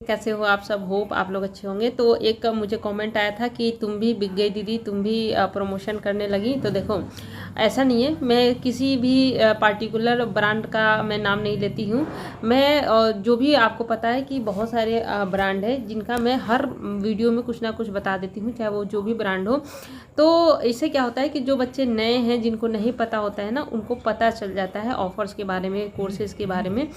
कैसे हो आप सब। होप आप लोग अच्छे होंगे। तो एक मुझे कमेंट आया था कि तुम भी बिक गई दीदी, तुम भी प्रमोशन करने लगी। तो देखो ऐसा नहीं है, मैं किसी भी पार्टिकुलर ब्रांड का मैं नाम नहीं लेती हूँ। मैं जो भी आपको पता है कि बहुत सारे ब्रांड है जिनका मैं हर वीडियो में कुछ ना कुछ बता देती हूँ, चाहे वो जो भी ब्रांड हो। तो इससे क्या होता है कि जो बच्चे नए हैं, जिनको नहीं पता होता है ना, उनको पता चल जाता है ऑफर्स के बारे में, कोर्सेज के बारे में,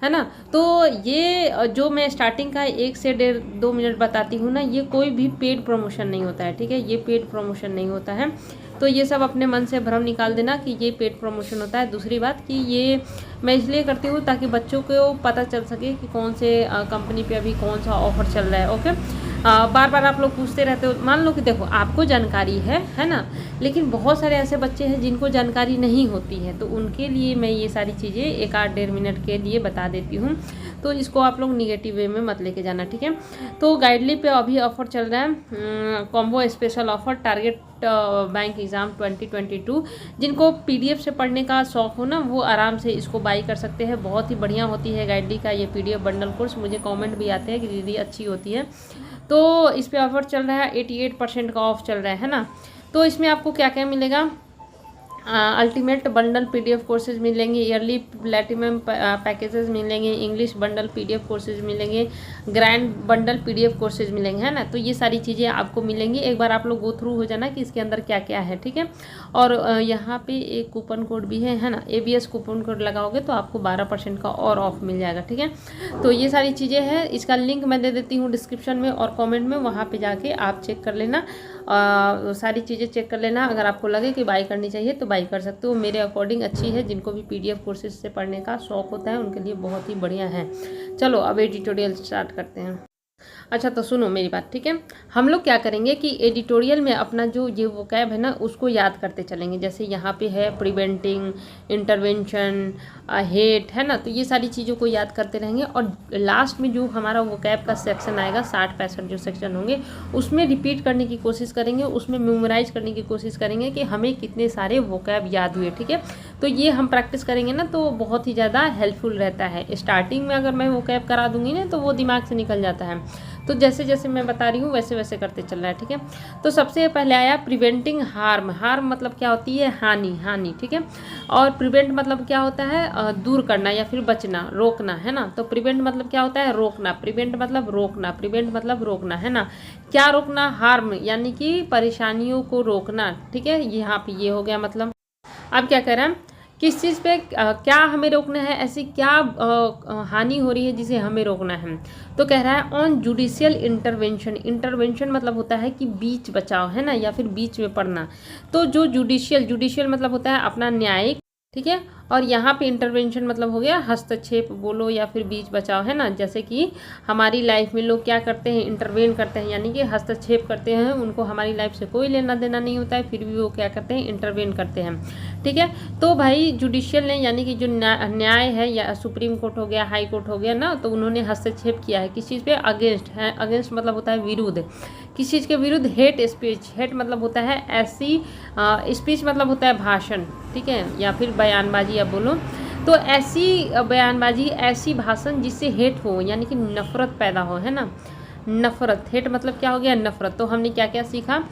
है ना। तो ये जो मैं स्टार्टिंग का 1 से 1.5-2 मिनट बताती हूँ ना, ये कोई भी पेड प्रमोशन नहीं होता है, ठीक है। ये पेड प्रमोशन नहीं होता है। तो ये सब अपने मन से भ्रम निकाल देना कि ये पेड प्रमोशन होता है। दूसरी बात कि ये मैं इसलिए करती हूँ ताकि बच्चों को पता चल सके कि कौन से कंपनी पे अभी कौन सा ऑफर चल रहा है। ओके। बार बार आप लोग पूछते रहते हो। मान लो कि देखो आपको जानकारी है ना, लेकिन बहुत सारे ऐसे बच्चे हैं जिनको जानकारी नहीं होती है, तो उनके लिए मैं ये सारी चीज़ें 1-8-1.5 मिनट के लिए बता देती हूँ। तो इसको आप लोग निगेटिव वे में मत लेके जाना, ठीक है। तो गाइडली पे अभी ऑफर चल रहा है, combo special offer, target bank exam 2022। जिनको पीडीएफ से पढ़ने का शौक हो ना, वो आराम से इसको बाई कर सकते हैं। बहुत ही बढ़िया होती है गाइडली का ये पीडीएफ बंडल कोर्स। मुझे कमेंट भी आते हैं कि दीदी अच्छी होती है। तो इस पे ऑफर चल रहा है, 88% का ऑफ चल रहा है ना। तो इसमें आपको क्या क्या मिलेगा, अल्टीमेट बंडल पीडीएफ कोर्सेज मिलेंगे, ईयरली प्लेटिनम पैकेजेस मिलेंगे, इंग्लिश बंडल पीडीएफ कोर्सेज मिलेंगे, ग्रैंड बंडल पीडीएफ कोर्सेज मिलेंगे, है ना। तो ये सारी चीज़ें आपको मिलेंगी। एक बार आप लोग गो थ्रू हो जाना कि इसके अंदर क्या क्या है, ठीक है। और यहाँ पे एक कूपन कोड भी है ना, ABS कूपन कोड लगाओगे तो आपको 12% का और ऑफ मिल जाएगा, ठीक है। तो ये सारी चीज़ें हैं। इसका लिंक मैं दे देती हूँ डिस्क्रिप्शन में और कॉमेंट में, वहाँ पर जाके आप चेक कर लेना, सारी चीज़ें चेक कर लेना। अगर आपको लगे कि बाई करनी चाहिए तो बाई कर सकते हो। मेरे अकॉर्डिंग अच्छी है। जिनको भी पीडीएफ कोर्सेज से पढ़ने का शौक होता है उनके लिए बहुत ही बढ़िया है। चलो अब एडिटोरियल स्टार्ट करते हैं। अच्छा तो सुनो मेरी बात, ठीक है। हम लोग क्या करेंगे कि एडिटोरियल में अपना जो ये वोकैब है ना, उसको याद करते चलेंगे। जैसे यहाँ पे है प्रिवेंटिंग, इंटरवेंशन, हेट, है ना। तो ये सारी चीज़ों को याद करते रहेंगे। और लास्ट में जो हमारा वोकैब का सेक्शन आएगा, 60-65 जो सेक्शन होंगे, उसमें रिपीट करने की कोशिश करेंगे, उसमें मेमोराइज करने की कोशिश करेंगे कि हमें कितने सारे वोकैब याद हुए, ठीक है। तो ये हम प्रैक्टिस करेंगे ना तो बहुत ही ज़्यादा हेल्पफुल रहता है। स्टार्टिंग में अगर मैं वोकैब करा दूंगी ना तो वो दिमाग से निकल जाता है। तो जैसे जैसे मैं बता रही हूँ वैसे वैसे करते चल रहा है, ठीक है। तो सबसे पहले आया प्रिवेंटिंग हार्म। हार्म मतलब क्या होती है, हानि, ठीक है। और प्रिवेंट मतलब क्या होता है, दूर करना या फिर बचना, रोकना, है ना। तो प्रिवेंट मतलब क्या होता है, रोकना। प्रिवेंट मतलब रोकना, प्रिवेंट मतलब रोकना, है ना। क्या रोकना, हार्म यानी कि परेशानियों को रोकना, ठीक है। यहाँ पे ये हो गया मतलब। अब क्या कह रहा है, किस चीज़ पे क्या हमें रोकना है, ऐसी क्या हानि हो रही है जिसे हमें रोकना है। तो कह रहा है ऑन जुडिशियल इंटरवेंशन। इंटरवेंशन मतलब होता है कि बीच बचाव, है ना, या फिर बीच में पड़ना। तो जो जुडिशियल मतलब होता है अपना न्यायिक, ठीक है। और यहाँ पे इंटरवेंशन मतलब हो गया हस्तक्षेप बोलो या फिर बीच बचाव, है ना। जैसे कि हमारी लाइफ में लोग क्या करते हैं, इंटरवेन करते हैं, यानी कि हस्तक्षेप करते हैं। उनको हमारी लाइफ से कोई लेना देना नहीं होता है, फिर भी वो क्या करते हैं, इंटरवेन करते हैं, ठीक है। तो भाई जुडिशियल ने, यानी कि जो न्याय है, या सुप्रीम कोर्ट हो गया, हाई कोर्ट हो गया ना, तो उन्होंने हस्तक्षेप किया है किस चीज़ पे, अगेंस्ट है। अगेंस्ट मतलब होता है विरुद्ध, किस चीज़ के विरुद्ध, हेट स्पीच। हेट मतलब होता है ऐसी, स्पीच मतलब होता है भाषण, ठीक है, या फिर बयानबाजी या बोलो। तो ऐसी बयानबाजी, ऐसी भाषण जिससे हेट हो, यानी कि नफरत पैदा हो, है ना। नफरत, हेट मतलब क्या हो गया, नफरत। तो हमने क्या क्या सीखा,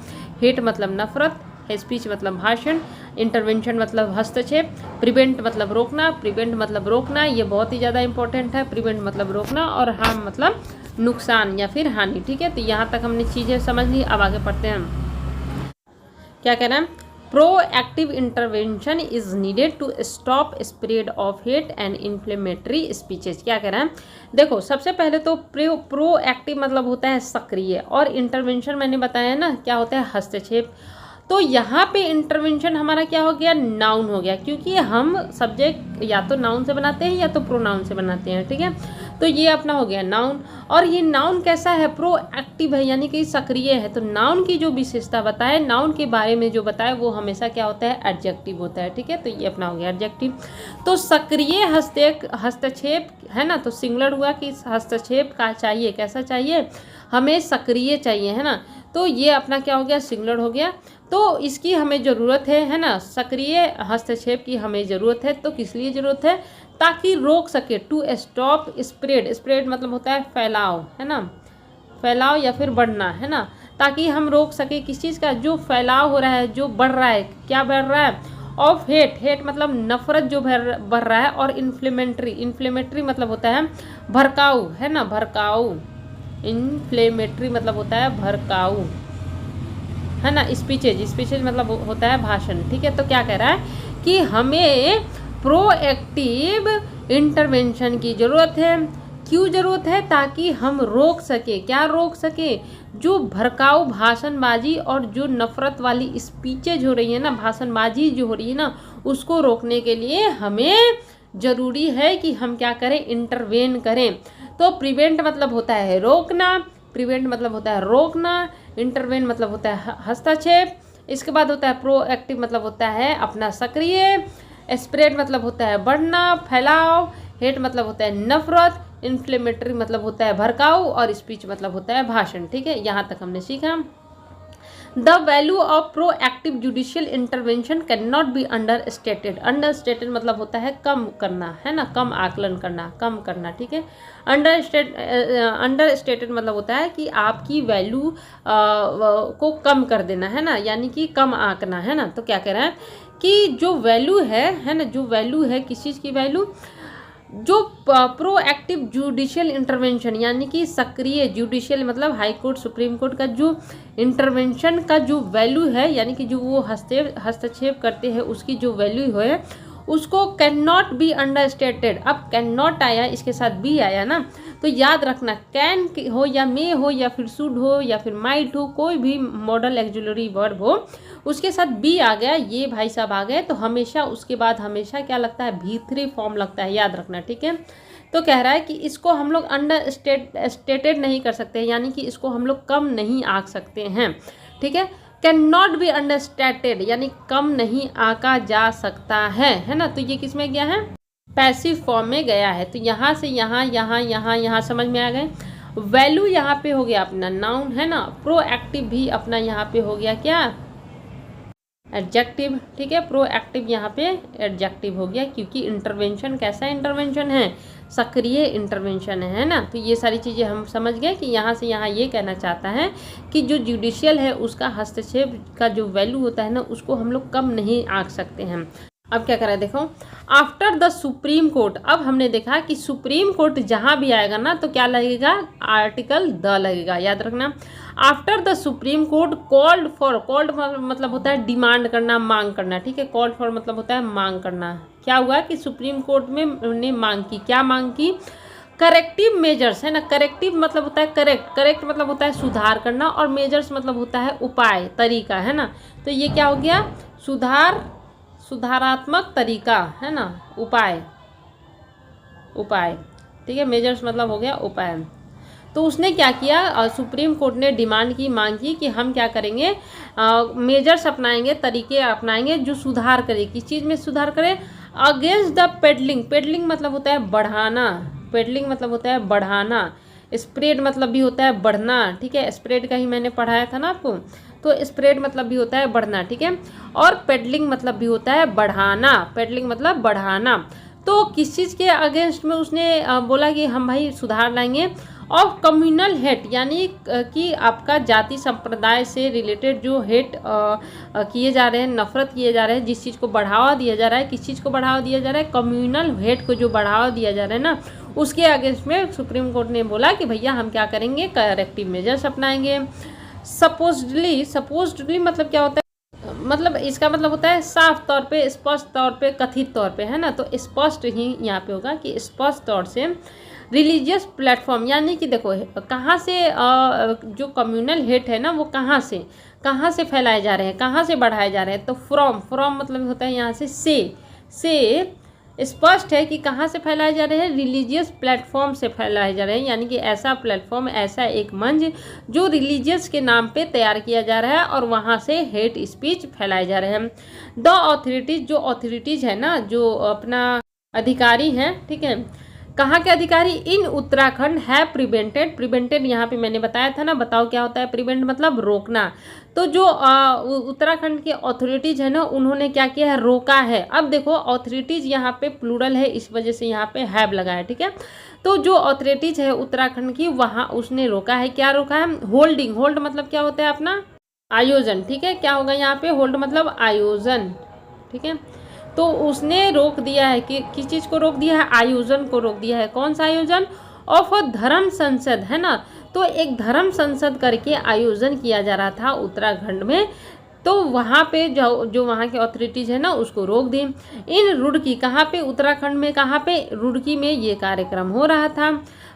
हेट मतलब नफरत, स्पीच मतलब भाषण, इंटरवेंशन मतलब हस्तक्षेप, प्रिवेंट मतलब रोकना। प्रिवेंट मतलब रोकना, ये बहुत ही ज़्यादा इंपॉर्टेंट है। प्रिवेंट मतलब रोकना, और हार्म मतलब नुकसान या फिर हानि, ठीक है। तो यहाँ तक हमने चीज़ें समझ ली। अब आगे पढ़ते हैं। क्या कह रहा है, proactive intervention is needed to stop spread of hate and inflammatory speeches. क्या कह रहा है, देखो सबसे पहले तो प्रोएक्टिव मतलब होता है सक्रिय, और इंटरवेंशन मैंने बताया ना क्या होता है, हस्तक्षेप। तो यहाँ पे इंटरवेंशन हमारा क्या हो गया, नाउन हो गया, क्योंकि हम सब्जेक्ट या तो नाउन से बनाते हैं या तो प्रोनाउन से बनाते हैं, ठीक है। तो ये अपना हो गया नाउन। और ये नाउन कैसा है, प्रोएक्टिव है, यानी कि सक्रिय है। तो नाउन की जो विशेषता बताए, नाउन के बारे में जो बताए, वो हमेशा क्या होता है, एडजेक्टिव होता है, ठीक है। तो ये अपना हो गया एडजेक्टिव। तो सक्रिय हस्तक्षेप, है ना। तो सिंगुलर हुआ कि हस्तक्षेप का चाहिए, कैसा चाहिए, हमें सक्रिय चाहिए, है ना। तो ये अपना क्या हो गया, सिंगुलर हो गया। तो इसकी हमें ज़रूरत है ना, सक्रिय हस्तक्षेप की हमें ज़रूरत है। तो किस लिए ज़रूरत है, ताकि रोक सके, टू स्टॉप स्प्रेड, स्प्रेड मतलब होता है फैलाव, है ना, फैलाव या फिर बढ़ना, है ना, ताकि हम रोक सके किस चीज़ का, जो फैलाव हो रहा है, जो बढ़ रहा है, क्या बढ़ रहा है, ऑफ हेट, हेट मतलब नफरत जो बढ़ रहा है, और इन्फ्लेमेटरी, इन्फ्लेमेटरी मतलब होता है भड़काऊ, है ना, भड़काऊ, इन्फ्लेमेटरी मतलब होता है भड़काऊ, है ना, स्पीचेज, स्पीचेज मतलब होता है भाषण, ठीक है। तो क्या कह रहा है कि हमें प्रोएक्टिव इंटरवेंशन की ज़रूरत है। क्यों ज़रूरत है? ताकि हम रोक सके, क्या रोक सके, जो भड़काऊ भाषणबाजी और जो नफ़रत वाली स्पीचेज हो रही है ना, भाषणबाजी जो हो रही है ना, उसको रोकने के लिए हमें ज़रूरी है कि हम क्या करें, इंटरवेन करें। तो प्रिवेंट मतलब होता है रोकना, प्रिवेंट मतलब होता है रोकना, इंटरवेन मतलब होता है हस्तक्षेप, इसके बाद होता है प्रोएक्टिव मतलब होता है अपना सक्रिय, स्प्रेड मतलब होता है बढ़ना, फैलाव, हेट मतलब होता है नफरत, इन्फ्लेमेटरी मतलब होता है भड़काऊ, और स्पीच मतलब होता है भाषण, ठीक है। यहाँ तक हमने सीखा। The value of proactive judicial intervention can not be under stated, under stated मतलब होता है कम करना, है ना, कम आकलन करना, कम करना, ठीक है। अंडर स्टेटेड मतलब होता है कि आपकी वैल्यू को कम कर देना, है ना, यानी कि कम आंकना, है ना। तो क्या कह रहा है कि जो वैल्यू है ना, जो वैल्यू है किस चीज़ की वैल्यू, जो प्रोएक्टिव जुडिशियल इंटरवेंशन यानी कि सक्रिय, जुडिशियल मतलब हाई कोर्ट, सुप्रीम कोर्ट का जो इंटरवेंशन का जो वैल्यू है, यानी कि जो वो हस्तक्षेप करते हैं उसकी जो वैल्यू है, उसको can not be under stated. अब कैन नॉट आया, इसके साथ बी आया ना, तो याद रखना कैन हो या मे हो या फिर शुड हो या फिर माइट हो, कोई भी मॉडल एक्जुलरी वर्ब हो, उसके साथ बी आ गया, ये भाई साहब आ गए, तो हमेशा उसके बाद हमेशा क्या लगता है, V3 फॉर्म लगता है, याद रखना, ठीक है। तो कह रहा है कि इसको हम लोग अंडर स्टेटेड नहीं कर सकते, यानी कि इसको हम लोग कम नहीं आंक सकते हैं, ठीक है। कैन नॉट बी अंडरस्टेटेड यानी कम नहीं आंका जा सकता है ना। तो ये किस में गया है, पैसिव फॉर्म में गया है। तो यहाँ से यहाँ, यहाँ, यहाँ, यहाँ समझ में आ गए। वैल्यू यहाँ पे हो गया अपना नाउन, है ना। प्रोएक्टिव भी अपना यहाँ पे हो गया क्या, एडजेक्टिव, ठीक है। प्रोएक्टिव यहाँ पे एडजेक्टिव हो गया, क्योंकि इंटरवेंशन कैसा इंटरवेंशन है, सक्रिय इंटरवेंशन है ना। तो ये सारी चीज़ें हम समझ गए कि यहाँ से यहाँ ये कहना चाहता है कि जो जुडिशियल है उसका हस्तक्षेप का जो वैल्यू होता है ना, उसको हम लोग कम नहीं आंक सकते हैं। अब क्या करा है देखो, आफ्टर द सुप्रीम कोर्ट, अब हमने देखा कि सुप्रीम कोर्ट जहाँ भी आएगा ना तो क्या लगेगा, आर्टिकल द लगेगा, याद रखना। After the Supreme court called for, called मतलब होता है डिमांड करना, मांग करना, ठीक है। कॉल्ड फॉर मतलब होता है मांग करना। क्या हुआ कि सुप्रीम कोर्ट में उन्होंने मांग की, क्या मांग की, करेक्टिव मेजर्स, है ना। करेक्टिव मतलब होता है करेक्ट, करेक्ट मतलब होता है सुधार करना, और मेजर्स मतलब होता है उपाय, तरीका, है ना। तो ये क्या हो गया, सुधारात्मक तरीका, है ना, उपाय, उपाय, ठीक है। मेजर्स मतलब हो गया उपाय। तो उसने क्या किया, सुप्रीम कोर्ट ने डिमांड की, मांग की कि हम क्या करेंगे, मेजर्स अपनाएंगे, तरीके अपनाएंगे जो सुधार करे, किस चीज़ में सुधार करे, अगेंस्ट द पेडलिंग, पेडलिंग मतलब होता है बढ़ाना, पेडलिंग मतलब होता है बढ़ाना, स्प्रेड मतलब भी होता है बढ़ना, ठीक है। स्प्रेड का ही मैंने पढ़ाया था ना आपको, तो स्प्रेड मतलब भी होता है बढ़ना, ठीक है। और पेडलिंग मतलब भी होता है बढ़ाना, पेडलिंग मतलब बढ़ाना। तो किस चीज़ के अगेंस्ट में उसने बोला कि हम भाई सुधार लाएंगे, ऑफ कम्युनल हेट, यानी कि आपका जाति संप्रदाय से रिलेटेड जो हेट किए जा रहे हैं, नफरत किए जा रहे हैं, जिस चीज़ को बढ़ावा दिया जा रहा है, किस चीज़ को बढ़ावा दिया जा रहा है, कम्युनल हेट को जो बढ़ावा दिया जा रहा है ना, उसके अगेंस्ट में सुप्रीम कोर्ट ने बोला कि भैया हम क्या करेंगे, करेक्टिव मेजर्स अपनाएंगे। सपोज्डली मतलब क्या होता है, मतलब इसका मतलब होता है साफ तौर पे, स्पष्ट तौर पे, कथित तौर पे, है ना। तो स्पष्ट ही यहाँ पे होगा कि स्पष्ट तौर से रिलीजियस प्लेटफॉर्म, यानी कि देखो कहाँ से जो कम्युनल हेट है ना वो कहाँ से फैलाए जा रहे हैं, कहाँ से बढ़ाए जा रहे हैं। तो फ्रॉम मतलब होता है यहाँ से स्पष्ट है कि कहाँ से फैलाए जा रहे हैं, रिलीजियस प्लेटफॉर्म से फैलाए जा रहे हैं, यानी कि ऐसा प्लेटफॉर्म, ऐसा एक मंच जो रिलीजियस के नाम पे तैयार किया जा रहा है और वहाँ से हेट स्पीच फैलाए जा रहे हैं। द ऑथोरिटीज़, जो ऑथोरिटीज़ है ना, जो अपना अधिकारी हैं, ठीक है, कहाँ के अधिकारी? इन उत्तराखंड है प्रिवेंटेड। प्रिवेंटेड यहाँ पे मैंने बताया था ना, बताओ क्या होता है प्रिवेंट मतलब रोकना। तो जो उत्तराखंड के अथॉरिटीज है ना, उन्होंने क्या किया है? रोका है। अब देखो अथॉरिटीज यहाँ पे प्लूरल है, इस वजह से यहाँ पे हैव लगा है, ठीक है। तो जो अथॉरिटीज है उत्तराखंड की, वहाँ उसने रोका है। क्या रोका है? होल्डिंग। होल्ड मतलब क्या होता है अपना? आयोजन, ठीक है। क्या होगा यहाँ पे? होल्ड मतलब आयोजन, ठीक है। तो उसने रोक दिया है कि किस चीज़ को रोक दिया है? आयोजन को रोक दिया है। कौन सा आयोजन? ऑफ अ धर्म संसद, है ना। तो एक धर्म संसद करके आयोजन किया जा रहा था उत्तराखंड में, तो वहाँ पे जो वहाँ के अथॉरिटीज़ है ना, उसको रोक दी। इन रुड़की, कहाँ पे? उत्तराखंड में। कहाँ पे? रुड़की में ये कार्यक्रम हो रहा था।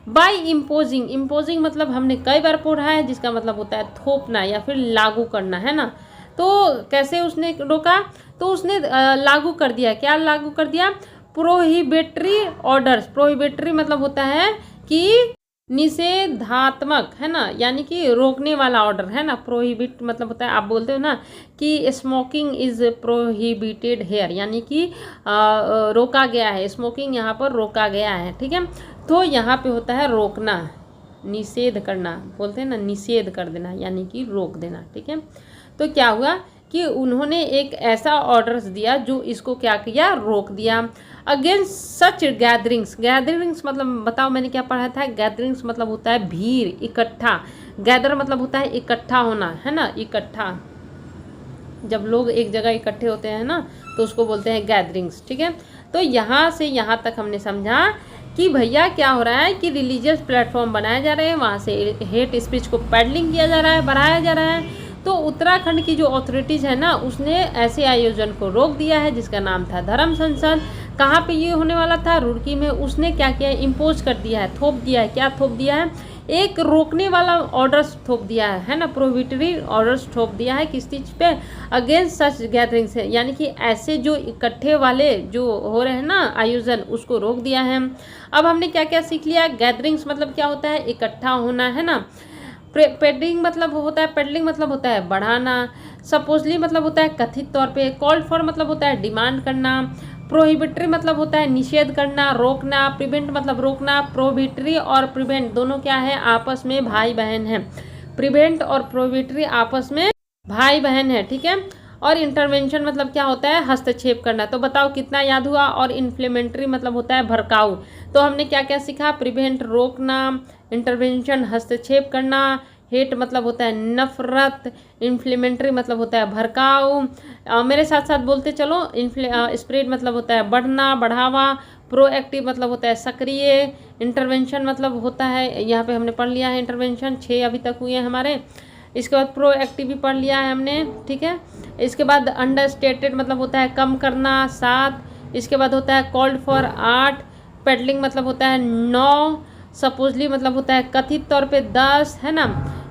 Bye imposing. इम्पोजिंग मतलब हमने कई बार पढ़ा है, जिसका मतलब होता है थोपना या फिर लागू करना, है ना। तो कैसे उसने रोका? तो उसने लागू कर दिया। क्या लागू कर दिया? Prohibitory orders. प्रोहिबिटरी मतलब होता है कि निषेधात्मक, है ना, यानी कि रोकने वाला ऑर्डर, है ना। प्रोहिबिट मतलब होता है, आप बोलते हो ना कि स्मोकिंग इज प्रोहिबिटेड हेयर, यानी कि रोका गया है। स्मोकिंग यहाँ पर रोका गया है, ठीक है। तो यहाँ पे होता है रोकना, निषेध करना, बोलते हैं ना, निषेध कर देना यानी कि रोक देना, ठीक है। तो क्या हुआ कि उन्होंने एक ऐसा ऑर्डर्स दिया जो इसको क्या किया? रोक दिया। अगेंस्ट सच गैदरिंग्स। गैदरिंग्स मतलब बताओ मैंने क्या पढ़ा था? गैदरिंग्स मतलब होता है भीड़, इकट्ठा। गैदर मतलब होता है इकट्ठा होना, है ना, इकट्ठा। जब लोग एक जगह इकट्ठे होते हैं ना, तो उसको बोलते हैं गैदरिंग्स, ठीक है। तो यहाँ से यहाँ तक हमने समझा कि भैया क्या हो रहा है कि रिलीजियस प्लेटफॉर्म बनाए जा रहे हैं, वहाँ से हेट स्पीच को पैडलिंग किया जा रहा है, बढ़ाया जा रहा है। तो उत्तराखंड की जो अथॉरिटीज़ है ना, उसने ऐसे आयोजन को रोक दिया है जिसका नाम था धर्म संसद। कहाँ पे ये होने वाला था? रुड़की में। उसने क्या किया? इम्पोज कर दिया है, थोप दिया है। क्या थोप दिया है? एक रोकने वाला ऑर्डर्स थोप दिया है ना, प्रोहिबिटरी ऑर्डर्स थोप दिया है। किस चीज़ पे? अगेंस्ट सच गैदरिंग्स है, यानी कि ऐसे जो इकट्ठे वाले जो हो रहे हैं ना आयोजन, उसको रोक दिया है। अब हमने क्या क्या सीख लिया? गैदरिंग्स मतलब क्या होता है? इकट्ठा होना, है ना। पेडलिंग मतलब होता है, पेडलिंग मतलब होता है बढ़ाना। सपोजली मतलब होता है कथित तौर पे। कॉल्ड फॉर मतलब होता है डिमांड करना। प्रोहिबिटरी मतलब होता है निषेध करना, रोकना। प्रिवेंट मतलब रोकना। प्रोहिबिटरी और प्रिवेंट दोनों क्या है? आपस में भाई बहन है। प्रिवेंट और प्रोहिबिटरी आपस में भाई बहन है, ठीक है। और इंटरवेंशन मतलब क्या होता है? हस्तक्षेप करना। तो बताओ कितना याद हुआ? और इन्फ्लेमेटरी मतलब होता है भड़काऊ। तो हमने क्या क्या सीखा? प्रिवेंट रोकना, इंटरवेंशन हस्तक्षेप करना, हेट मतलब होता है नफरत, इन्फ्लेमेटरी मतलब होता है भड़काऊ। मेरे साथ साथ बोलते चलो। स्प्रेड मतलब होता है बढ़ना, बढ़ावा। प्रोएक्टिव मतलब होता है सक्रिय। इंटरवेंशन मतलब होता है, यहाँ पे हमने पढ़ लिया है इंटरवेंशन, 6 अभी तक हुए हैं हमारे। इसके बाद प्रोएक्टिव भी पढ़ लिया है हमने, ठीक है। इसके बाद अंडरस्टेटेड मतलब होता है कम करना, 7। इसके बाद होता है कॉल्ड फॉर 8। पेडलिंग मतलब होता है 9। सपोजली मतलब होता है कथित तौर पे 10, है ना।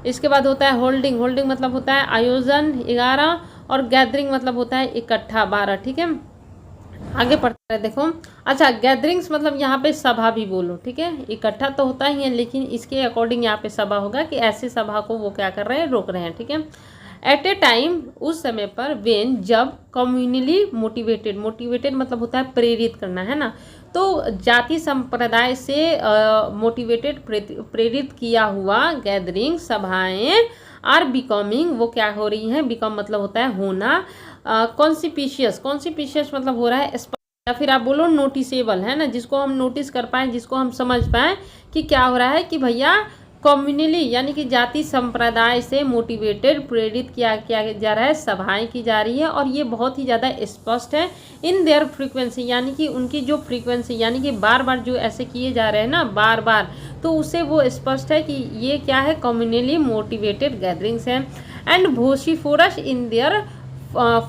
इसके बाद होता है होल्डिंग। होल्डिंग मतलब होता है आयोजन, 11। और गैदरिंग मतलब होता है इकट्ठा, 12, ठीक है। आगे पढ़ते हैं, देखो। अच्छा, गैदरिंग्स मतलब यहाँ पे सभा भी बोलो, ठीक है। इकट्ठा तो होता ही है, लेकिन इसके अकॉर्डिंग यहाँ पे सभा होगा कि ऐसी सभा को वो क्या कर रहे हैं? रोक रहे हैं, ठीक है। एट ए टाइम, उस समय पर, वेन जब, कम्युनली मोटिवेटेड। मोटिवेटेड मतलब होता है प्रेरित करना, है ना। तो जाति संप्रदाय से मोटिवेटेड, प्रेरित किया हुआ गैदरिंग, सभाएं, आर बिकमिंग, वो क्या हो रही हैं? बिकम मतलब होता है होना। कॉन्सिपिशियस। कॉन्सिपिशियस मतलब हो रहा है या फिर आप बोलो नोटिसेबल, है ना, जिसको हम नोटिस कर पाए, जिसको हम समझ पाए कि क्या हो रहा है कि भैया कम्युनली यानी कि जाति संप्रदाय से मोटिवेटेड, प्रेरित किया जा रहा है, सभाएं की जा रही है। और ये बहुत ही ज़्यादा स्पष्ट है इन देयर फ्रीक्वेंसी, यानी कि उनकी जो फ्रीक्वेंसी, यानी कि बार बार जो ऐसे किए जा रहे हैं ना, बार बार, तो उससे वो स्पष्ट है कि ये क्या है? कम्युनली मोटिवेटेड गैदरिंग्स हैं। And vociferous in their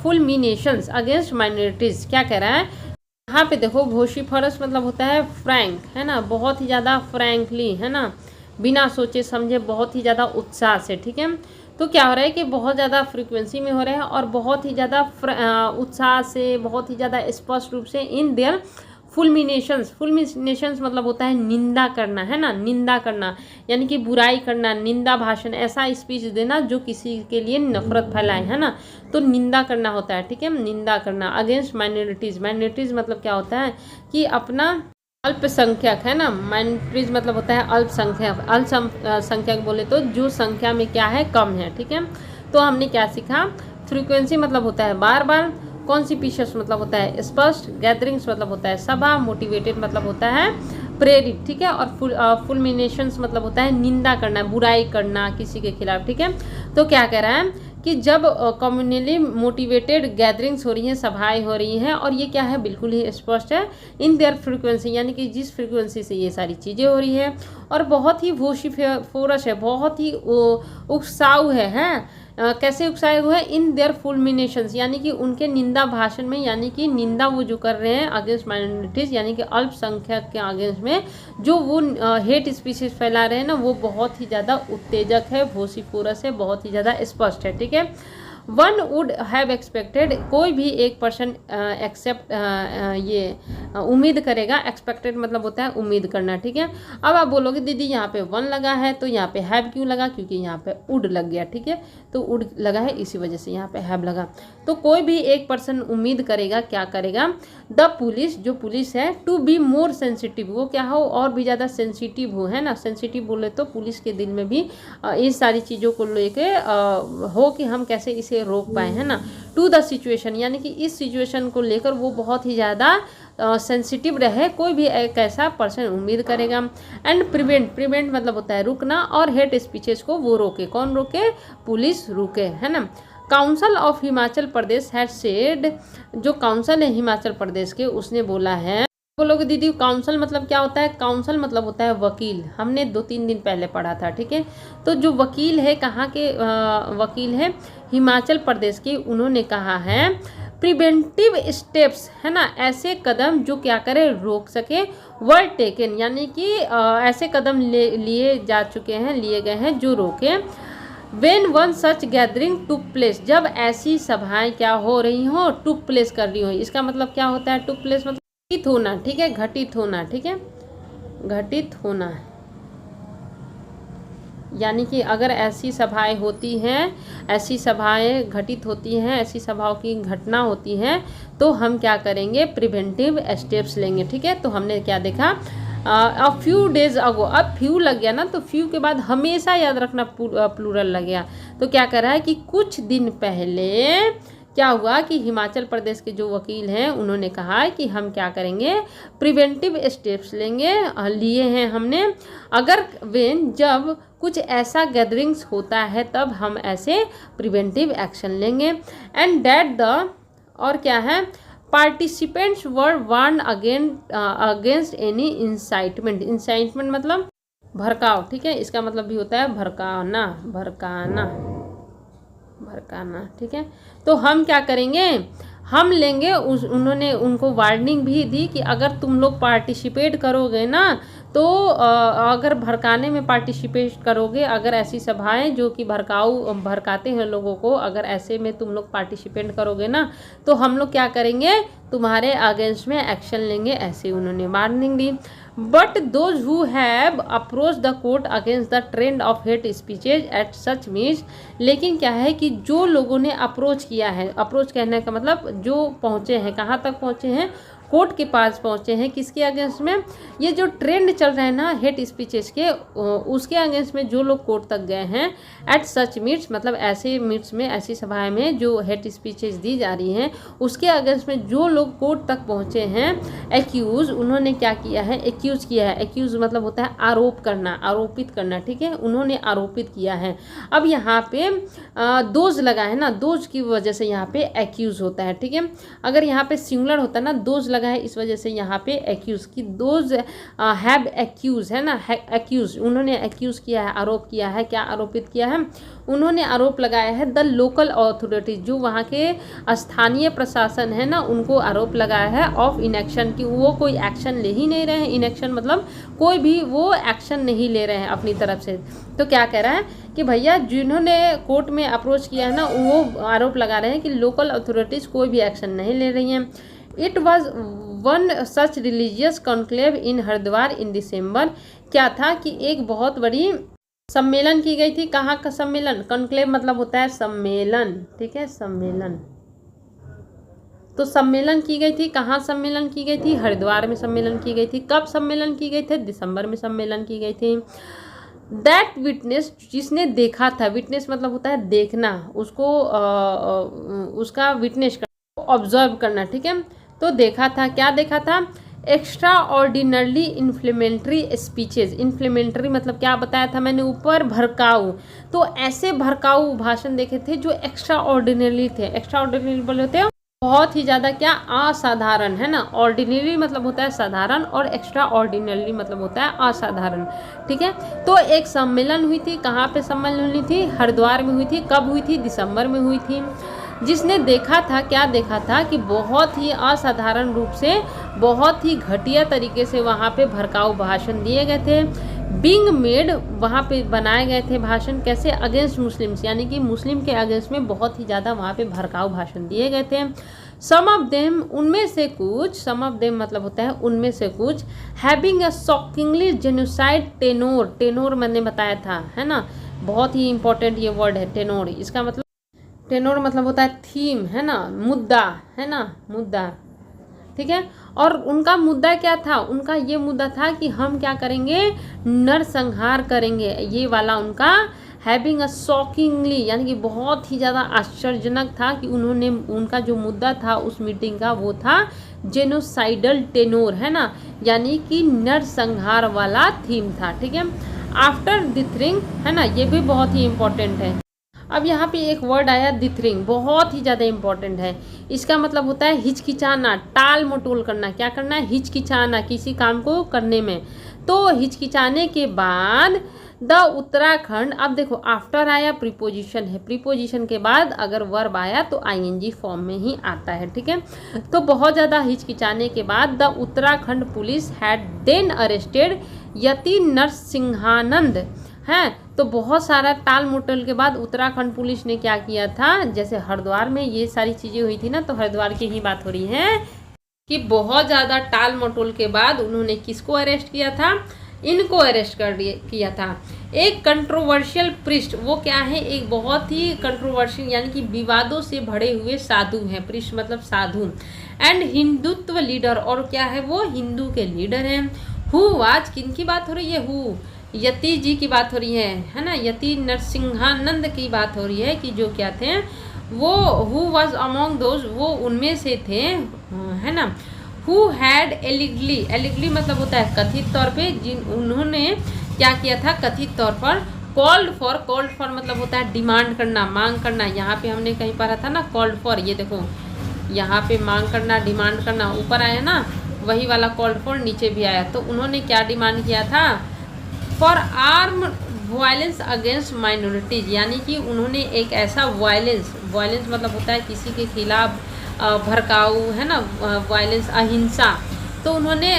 fulminations against minorities. क्या कह रहा है यहाँ पे? देखो, वोसिफोरस मतलब होता है फ्रैंक, है ना, बहुत ही ज़्यादा फ्रैंकली, है ना, बिना सोचे समझे, बहुत ही ज़्यादा उत्साह से, ठीक है। तो क्या हो रहा है कि बहुत ज़्यादा फ्रीक्वेंसी में हो रहे हैं और बहुत ही ज़्यादा उत्साह से, बहुत ही ज़्यादा स्पष्ट रूप से इन देयर फुलमिनेशंस। फुलमिनेशंस मतलब होता है निंदा करना, है ना, निंदा करना यानी कि बुराई करना, निंदा भाषण, ऐसा स्पीच देना जो किसी के लिए नफरत फैलाए, है ना। तो निंदा करना होता है, ठीक है, निंदा करना। Against minorities. माइनॉरिटीज़ मतलब क्या होता है कि अपना अल्पसंख्यक है ना, माइनॉरिटीज मतलब होता है अल्पसंख्यक। अल्पसंख्यक बोले तो जो संख्या में क्या है, कम है, ठीक है। तो हमने क्या सीखा, फ्रीक्वेंसी मतलब होता है बार बार, कॉन्सिपिशियस मतलब होता है स्पष्ट, गैदरिंग्स मतलब होता है सभा, मोटिवेटेड मतलब होता है प्रेरित, ठीक है, और फुलमिनेशंस मतलब होता है निंदा करना, बुराई करना किसी के खिलाफ, ठीक है। तो क्या कह रहा है कि जब कम्युनली मोटिवेटेड गैदरिंग्स हो रही हैं, सभाएं हो रही हैं, और ये क्या है, बिल्कुल ही स्पष्ट है, इन देयर फ्रीक्वेंसी, यानी कि जिस फ्रीक्वेंसी से ये सारी चीज़ें हो रही हैं, और बहुत ही वोशिफोरस है, बहुत ही उकसाऊ है। कैसे उकसाए हुए हैं, इन देयर फुलमिनेशंस, यानी कि उनके निंदा भाषण में, यानी कि निंदा वो जो कर रहे हैं अगेंस्ट माइनॉरिटीज, यानी कि अल्पसंख्यक के अगेंस्ट में जो वो हेट स्पीचेस फैला रहे हैं ना, वो बहुत ही ज़्यादा उत्तेजक है, वोशिफोरस है, बहुत ही ज़्यादा स्पष्ट है, ठीक है। वन वुड हैव एक्सपेक्टेड, कोई भी एक पर्सन एक्सेप्ट ये उम्मीद करेगा, एक्सपेक्टेड मतलब होता है उम्मीद करना, ठीक है। अब आप बोलोगे दीदी यहाँ पे वन लगा है तो यहाँ पे हैव क्यों लगा, क्योंकि यहाँ पे वुड लग गया, ठीक है, तो वुड लगा है इसी वजह से यहाँ पे हैव लगा। तो कोई भी एक पर्सन उम्मीद करेगा, क्या करेगा, द पुलिस, जो पुलिस है, टू बी मोर सेंसिटिव, वो क्या हो, और भी ज़्यादा सेंसिटिव हो, है ना। सेंसिटिव बोले तो पुलिस के दिल में भी इस सारी चीज़ों को लेके हो कि हम कैसे इसे रोक पाए, है ना। टू द सिचुएशन, यानी कि इस सिचुएशन को लेकर वो बहुत ही ज़्यादा सेंसिटिव रहे, कोई भी एक ऐसा पर्सन उम्मीद करेगा। एंड प्रिवेंट मतलब होता है रुकना, और हेट स्पीचेस को वो रोके, कौन रोके, पुलिस रोके, है ना। Council of Himachal Pradesh had said, जो काउंसिल है हिमाचल प्रदेश के, उसने बोला है, बोलोगे दीदी काउंसिल मतलब क्या होता है, काउंसिल मतलब होता है वकील, हमने 2-3 दिन पहले पढ़ा था, ठीक है। तो जो वकील है, कहाँ के वकील है, हिमाचल प्रदेश के, उन्होंने कहा है प्रिवेंटिव स्टेप्स, है ना, ऐसे कदम जो क्या करे, रोक सके, वर टेकन, यानी कि ऐसे कदम लिए जा चुके हैं, लिए गए हैं जो रोके। When one such gathering took place, जब ऐसी सभाएं क्या हो रही हो, टुक प्लेस कर रही हो, इसका मतलब क्या होता है, टुक प्लेस मतलब घटित होना, ठीक है, घटित होना, ठीक है, घटित होना, यानी कि अगर ऐसी सभाएं होती हैं, ऐसी सभाएं घटित होती हैं, ऐसी सभाओं की घटना होती है, तो हम क्या करेंगे, प्रिवेंटिव स्टेप्स लेंगे, ठीक है। तो हमने क्या देखा, अ फ्यू डेज अगो, अब फ्यू लग गया ना, तो फ्यू के बाद हमेशा याद रखना प्लूरल लग गया, तो क्या कर रहा है कि कुछ दिन पहले क्या हुआ कि हिमाचल प्रदेश के जो वकील हैं, उन्होंने कहा कि हम क्या करेंगे, प्रिवेंटिव स्टेप्स लेंगे, लिए हैं हमने, अगर वेन, जब कुछ ऐसा गैदरिंग्स होता है तब हम ऐसे प्रिवेंटिव एक्शन लेंगे। एंड दैट द, और क्या है, participants were warned against any incitement, incitement मतलब भड़काव, ठीक है, इसका मतलब भी होता है भड़काना, भड़काना, ठीक है। तो हम क्या करेंगे, हम लेंगे, उन्होंने उनको वार्निंग भी दी कि अगर तुम लोग पार्टिसिपेट करोगे ना, तो अगर भड़काने में पार्टिसिपेट करोगे, अगर ऐसी सभाएं जो कि भड़काते हैं लोगों को, अगर ऐसे में तुम लोग पार्टिसिपेट करोगे ना, तो हम लोग क्या करेंगे, तुम्हारे अगेंस्ट में एक्शन लेंगे, ऐसे उन्होंने warning the. But those who have approach the court against the trend of hate speeches at such means, लेकिन क्या है कि जो लोगों ने अप्रोच किया है, अप्रोच कहने का मतलब जो पहुँचे हैं, कहाँ तक पहुँचे हैं, कोर्ट के पास पहुँचे हैं, किसके अगेंस्ट में, ये जो ट्रेंड चल रहा है ना हेट स्पीचेस के, उसके अगेंस्ट में जो लोग कोर्ट तक गए हैं, एट सच मीट्स मतलब ऐसे मीट्स में, ऐसी सभाएं में जो हेट स्पीचेस दी जा रही हैं, उसके अगेंस्ट में जो लोग कोर्ट तक पहुँचे हैं, एक्यूज, उन्होंने क्या किया है, एक्यूज किया है, एक्यूज मतलब होता है आरोप करना, आरोपित करना, ठीक है, उन्होंने आरोपित किया है। अब यहाँ पे दोज लगा है ना, दोज की वजह से यहाँ पे एक्यूज होता है, ठीक है। अगर यहाँ पे सिंगुलर होता ना, दोज लगा है, इस वजह से यहाँ पे एक्यूज की, दोज हैव एक्यूज, है ना, एक्यूज, उन्होंने एक्यूज किया है, आरोप किया है, क्या आरोपित किया है, उन्होंने आरोप लगाया है द लोकल अथॉरिटीज, जो वहाँ के स्थानीय प्रशासन है ना, उनको आरोप लगाया है ऑफ इनएक्शन, कि वो कोई एक्शन ले ही नहीं रहे हैं, इनएक्शन मतलब कोई भी वो एक्शन नहीं ले रहे हैं अपनी तरफ से। तो क्या कह रहा है कि भैया जिन्होंने कोर्ट में अप्रोच किया है ना, वो आरोप लगा रहे हैं कि लोकल अथॉरिटीज़ कोई भी एक्शन नहीं ले रही हैं। It was one such religious conclave in Haridwar in December, क्या था कि एक बहुत बड़ी सम्मेलन की गई थी, कहाँ का सम्मेलन, कॉन्क्लेव मतलब होता है सम्मेलन, ठीक है, सम्मेलन, तो सम्मेलन की गई थी, कहाँ सम्मेलन की गई थी? हरिद्वार में सम्मेलन की गई थी। कब सम्मेलन की गई थी? दिसंबर में सम्मेलन की गई थी। दैट विटनेस, जिसने देखा था, विटनेस मतलब होता है देखना, उसको उसका विटनेस करना, ऑब्जर्व करना, ठीक है। तो देखा था, क्या देखा था? Extra ordinarily inflammatory speeches. Inflammatory मतलब क्या बताया था मैंने ऊपर? भड़काऊ। तो ऐसे भड़काऊ भाषण देखे थे जो एक्स्ट्रा ऑर्डिनरी थे। एक्स्ट्रा ऑर्डिनरी बोले होते हैं बहुत ही ज़्यादा क्या? असाधारण, है ना। ऑर्डिनरी मतलब होता है साधारण और एक्स्ट्रा ऑर्डिनरी मतलब होता है असाधारण, ठीक है। तो एक सम्मेलन हुई थी, कहाँ पे सम्मेलन हुई थी? हरिद्वार में हुई थी। कब हुई थी? दिसंबर में हुई थी। जिसने देखा था, क्या देखा था? कि बहुत ही असाधारण रूप से, बहुत ही घटिया तरीके से वहाँ पे भड़काऊ भाषण दिए गए थे। बिंग मेड, वहाँ पे बनाए गए थे भाषण, कैसे? अगेंस्ट मुस्लिम्स, यानी कि मुस्लिम के अगेंस्ट में बहुत ही ज़्यादा वहाँ पे भड़काऊ भाषण दिए गए थे। सम ऑफ देम, उनमें से कुछ, सम ऑफ देम मतलब होता है उनमें से कुछ, having a shockingly genocide tenure. Tenure मैंने बताया था, है ना, बहुत ही इंपॉर्टेंट ये वर्ड है टेनोर। इसका मतलब, टेनोर मतलब होता है थीम, है ना, मुद्दा, है ना, मुद्दा, ठीक है। और उनका मुद्दा क्या था? उनका ये मुद्दा था कि हम क्या करेंगे? नरसंहार करेंगे। ये वाला उनका हैविंग अ शॉकिंगली, यानी कि बहुत ही ज़्यादा आश्चर्यजनक था कि उन्होंने, उनका जो मुद्दा था उस मीटिंग का वो था जेनोसाइडल टेनोर, है ना, यानी कि नरसंहार वाला थीम था, ठीक है। आफ्टर दिथरिंग, है ना, ये भी बहुत ही इंपॉर्टेंट है। अब यहाँ पे एक वर्ड आया दिथरिंग, बहुत ही ज़्यादा इंपॉर्टेंट है। इसका मतलब होता है हिचकिचाना, टाल मटोल करना। क्या करना है? हिचकिचाना किसी काम को करने में। तो हिचकिचाने के बाद द उत्तराखंड, अब देखो आफ्टर आया, प्रीपोजिशन है, प्रीपोजिशन के बाद अगर वर्ब आया तो आईएनजी फॉर्म में ही आता है, ठीक है। तो बहुत ज़्यादा हिचकिचाने के बाद the Uttarakhand police had then arrested Yati Narsinghanand, हैं। तो बहुत सारा टाल मटोल के बाद उत्तराखंड पुलिस ने क्या किया था? जैसे हरिद्वार में ये सारी चीज़ें हुई थी ना, तो हरिद्वार की ही बात हो रही है कि बहुत ज़्यादा टाल मटोल के बाद उन्होंने किसको अरेस्ट किया था? इनको अरेस्ट किया था। एक कंट्रोवर्शियल प्रिस्ट, वो क्या है? एक बहुत ही कंट्रोवर्शियल, यानी कि विवादों से भरे हुए साधु हैं। प्रिस्ट मतलब साधु। एंड हिंदुत्व लीडर, और क्या है? वो हिंदू के लीडर हैं। हु वाज, किन की बात हो रही है? हु, यति जी की बात हो रही है ना, यति नरसिंहानंद की बात हो रही है कि जो क्या थे वो, हु वाज अमोंग दोज, वो उनमें से थे, है ना। हु हैड एलिगली, एलिगली मतलब होता है कथित तौर पे, जिन, उन्होंने क्या किया था? कथित तौर पर कॉल्ड फॉर, कॉल्ड फॉर मतलब होता है डिमांड करना, मांग करना। यहाँ पे हमने कहीं पढ़ा था ना कॉल्ड फॉर, ये देखो यहाँ पे मांग करना, डिमांड करना ऊपर आया ना, वही वाला कॉल्ड फॉर नीचे भी आया। तो उन्होंने क्या डिमांड किया था? For arm violence against minorities, यानी कि उन्होंने एक ऐसा वायलेंस, वायलेंस मतलब होता है किसी के खिलाफ भड़काऊ, है ना, वायलेंस, अहिंसा। तो उन्होंने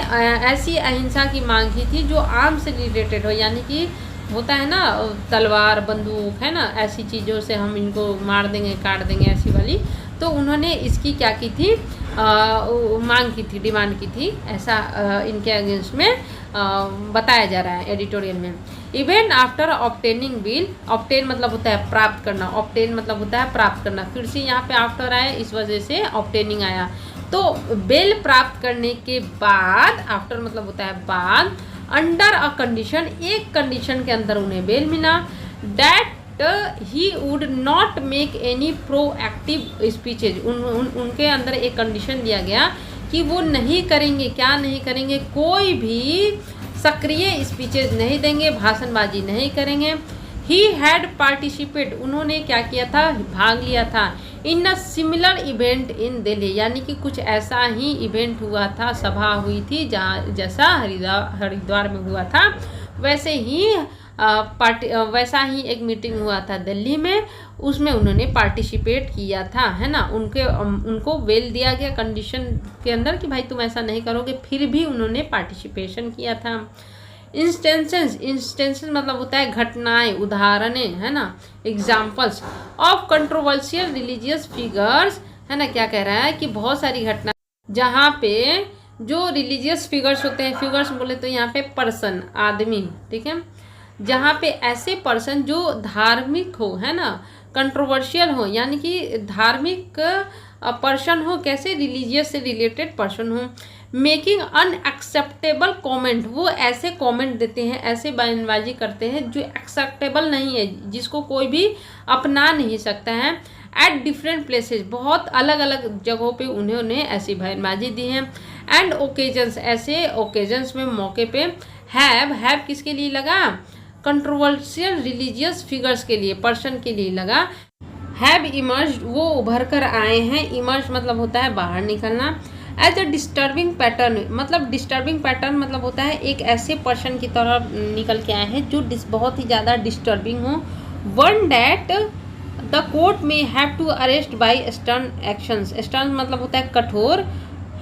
ऐसी अहिंसा की मांग की थी जो आर्म से रिलेटेड हो, यानी कि होता है ना तलवार, बंदूक, है ना, ऐसी चीज़ों से हम इनको मार देंगे, काट देंगे, ऐसी वाली। तो उन्होंने इसकी क्या की थी? मांग की थी, डिमांड की थी, ऐसा इनके अगेंस्ट में बताया जा रहा है एडिटोरियल में। Even after obtaining bill, obtain मतलब होता है प्राप्त करना, ऑब्टेन मतलब होता है प्राप्त करना, फिर से यहाँ पे आफ्टर आया, इस वजह से ऑब्टेनिंग आया। तो बेल प्राप्त करने के बाद, आफ्टर मतलब होता है बाद, अंडर अ कंडीशन, एक कंडीशन के अंदर उन्हें बेल मिला, that he would not make any proactive speeches. उनके अंदर एक कंडीशन दिया गया कि वो नहीं करेंगे, क्या नहीं करेंगे? कोई भी सक्रिय स्पीचेज नहीं देंगे, भाषणबाजी नहीं करेंगे। ही हैड पार्टिसिपेट, उन्होंने क्या किया था? भाग लिया था। In a similar event in Delhi, यानी कि कुछ ऐसा ही इवेंट हुआ था, सभा हुई थी जहाँ, जैसा हरिद्वार में हुआ था, वैसे ही वैसा ही एक मीटिंग हुआ था दिल्ली में, उसमें उन्होंने पार्टिसिपेट किया था, है ना। उनको बेल दिया गया कंडीशन के अंदर कि भाई तुम ऐसा नहीं करोगे, फिर भी उन्होंने पार्टिसिपेशन किया था। इंस्टेंसेस मतलब होता है घटनाएं, उदाहरणें, है ना, examples of controversial religious figures, है ना। क्या कह रहा है कि बहुत सारी घटना जहाँ पे जो रिलीजियस फिगर्स होते हैं, फिगर्स बोले तो यहाँ पे पर्सन, आदमी, ठीक है, जहाँ पे ऐसे पर्सन जो धार्मिक हो, है ना, कंट्रोवर्शियल हो, यानी कि धार्मिक पर्सन हो, कैसे रिलीजियस से रिलेटेड पर्सन हो। मेकिंग अनएक्सेप्टेबल कमेंट, वो ऐसे कमेंट देते हैं, ऐसे बयानबाजी करते हैं जो एक्सेप्टेबल नहीं है, जिसको कोई भी अपना नहीं सकता है। एट डिफरेंट प्लेसेस, बहुत अलग अलग जगहों पे उन्होंने ऐसी बयानबाजी दी है। एंड ओकेजन्स, ऐसे ओकेजन्स में, मौके पे। हैव किसके लिए लगा? कंट्रोवर्शियल रिलीजियस फिगर्स के लिए, पर्सन के लिए लगा। हैव इमर्ज्ड, वो उभर कर आए हैं। इमर्ज मतलब होता है बाहर निकलना। एज अ डिस्टर्बिंग पैटर्न, मतलब डिस्टर्बिंग पैटर्न मतलब होता है एक ऐसे पर्सन की तरह निकल के आए हैं जो बहुत ही ज़्यादा डिस्टर्बिंग हो। वन डैट द कोर्ट में have to arrest by stern actions. Stern मतलब होता है कठोर,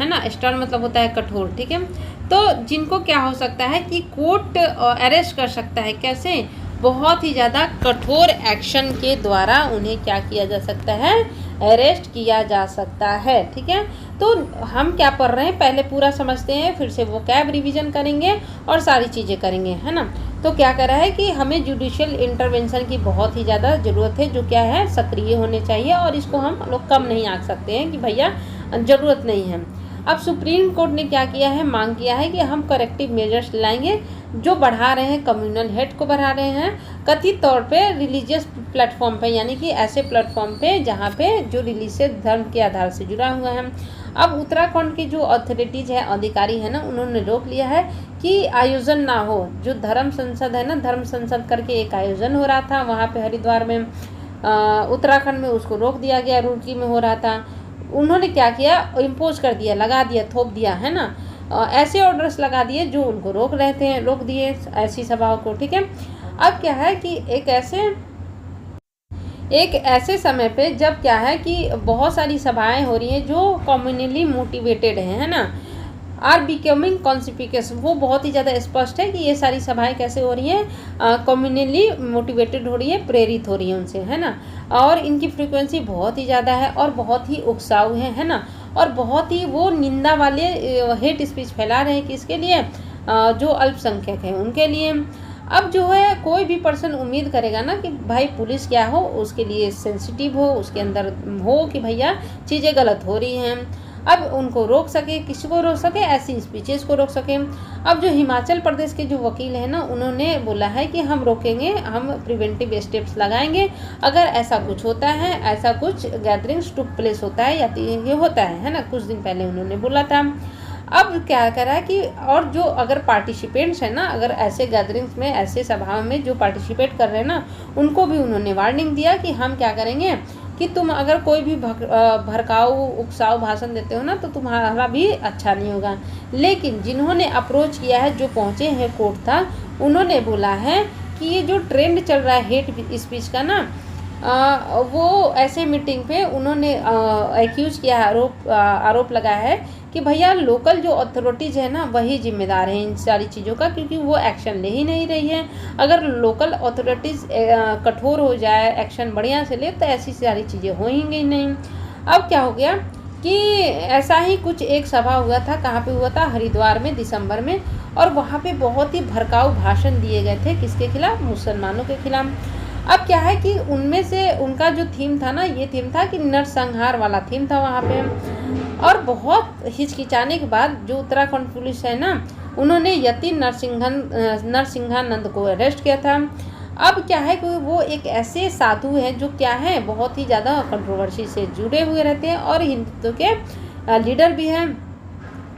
है ना, स्टर्न मतलब होता है कठोर, ठीक है। तो जिनको क्या हो सकता है कि कोर्ट अरेस्ट कर सकता है, कैसे? बहुत ही ज़्यादा कठोर एक्शन के द्वारा उन्हें क्या किया जा सकता है? अरेस्ट किया जा सकता है, ठीक है। तो हम क्या पढ़ रहे हैं पहले पूरा समझते हैं, फिर से वो कैब रिवीजन करेंगे और सारी चीज़ें करेंगे, है ना। तो क्या कर रहा है कि हमें जुडिशियल इंटरवेंशन की बहुत ही ज़्यादा ज़रूरत है, जो क्या है सक्रिय होने चाहिए, और इसको हम लोग कम नहीं आंक सकते हैं कि भैया ज़रूरत नहीं है। अब सुप्रीम कोर्ट ने क्या किया है? मांग किया है कि हम करेक्टिव मेजर्स लाएंगे जो बढ़ा रहे हैं, कम्युनल हेड को बढ़ा रहे हैं कथित तौर पे रिलीजियस प्लेटफॉर्म पे, यानी कि ऐसे प्लेटफॉर्म पे जहाँ पे जो रिलीजियस धर्म के आधार से जुड़ा हुआ है। अब उत्तराखंड की जो अथॉरिटीज़ है, अधिकारी है ना, उन्होंने रोक लिया है कि आयोजन ना हो। जो धर्म संसद है ना, धर्म संसद करके एक आयोजन हो रहा था वहाँ पे हरिद्वार में, उत्तराखंड में, उसको रोक दिया गया। रुड़की में हो रहा था, उन्होंने क्या किया? इम्पोज कर दिया, लगा दिया, थोप दिया, है ना। ऐसे ऑर्डर्स लगा दिए जो उनको रोक रहे थे, रोक दिए ऐसी सभाओं को, ठीक है। अब क्या है कि एक ऐसे समय पे जब क्या है कि बहुत सारी सभाएं हो रही हैं जो कम्युनली मोटिवेटेड हैं, है ना, आर बिकमिंग कॉन्सिपिकस, वो बहुत ही ज़्यादा स्पष्ट है कि ये सारी सभाएं कैसे हो रही हैं? कम्युनली मोटिवेटेड हो रही है, प्रेरित हो रही है उनसे, है ना। और इनकी फ्रीक्वेंसी बहुत ही ज़्यादा है और बहुत ही उकसाऊ है ना। और बहुत ही वो निंदा वाले हेट स्पीच फैला रहे हैं, किसके लिए? जो अल्पसंख्यक हैं उनके लिए। अब जो है कोई भी पर्सन उम्मीद करेगा ना कि भाई पुलिस क्या हो, उसके लिए सेंसिटिव हो, उसके अंदर हो कि भैया चीज़ें गलत हो रही हैं, अब उनको रोक सके, किसी को रोक सके, ऐसी स्पीचेस को रोक सके। अब जो हिमाचल प्रदेश के जो वकील हैं ना, उन्होंने बोला है कि हम रोकेंगे, हम प्रिवेंटिव स्टेप्स लगाएंगे अगर ऐसा कुछ होता है, ऐसा कुछ गैदरिंग्स टुक प्लेस होता है या ये होता है ना। कुछ दिन पहले उन्होंने बोला था। अब क्या करा है कि और जो अगर पार्टिसिपेंट्स हैं ना, अगर ऐसे गैदरिंग्स में, ऐसे सभाओं में जो पार्टिसिपेट कर रहे हैं ना, उनको भी उन्होंने वार्निंग दिया कि हम क्या करेंगे कि तुम अगर कोई भी भड़काऊ उकसाऊ भाषण देते हो ना, तो तुम्हारा भी अच्छा नहीं होगा। लेकिन जिन्होंने अप्रोच किया है, जो पहुँचे हैं कोर्ट था, उन्होंने बोला है कि ये जो ट्रेंड चल रहा है हेट स्पीच का ना, वो ऐसे मीटिंग पे उन्होंने एक्यूज किया, आरोप लगाया है कि भैया लोकल जो अथॉरिटीज़ है ना, वही जिम्मेदार हैं इन सारी चीज़ों का, क्योंकि वो एक्शन ले ही नहीं रही है। अगर लोकल अथॉरिटीज़ कठोर हो जाए, एक्शन बढ़िया से ले, तो ऐसी सारी चीज़ें होंगी नहीं। अब क्या हो गया कि ऐसा ही कुछ एक सभा हुआ था, कहाँ पे हुआ था? हरिद्वार में, दिसंबर में, और वहाँ पे बहुत ही भड़काऊ भाषण दिए गए थे, किसके खिलाफ? मुसलमानों के खिलाफ। अब क्या है कि उनमें से उनका जो थीम था ना, ये थीम था कि नरसंहार वाला थीम था वहाँ पे। और बहुत हिचकिचाने के बाद जो उत्तराखंड पुलिस है ना, उन्होंने यति नरसिंहानंद को अरेस्ट किया था। अब क्या है कि वो एक ऐसे साधु हैं जो क्या है बहुत ही ज़्यादा कंट्रोवर्सी से जुड़े हुए रहते हैं और हिंदुत्व के लीडर भी हैं।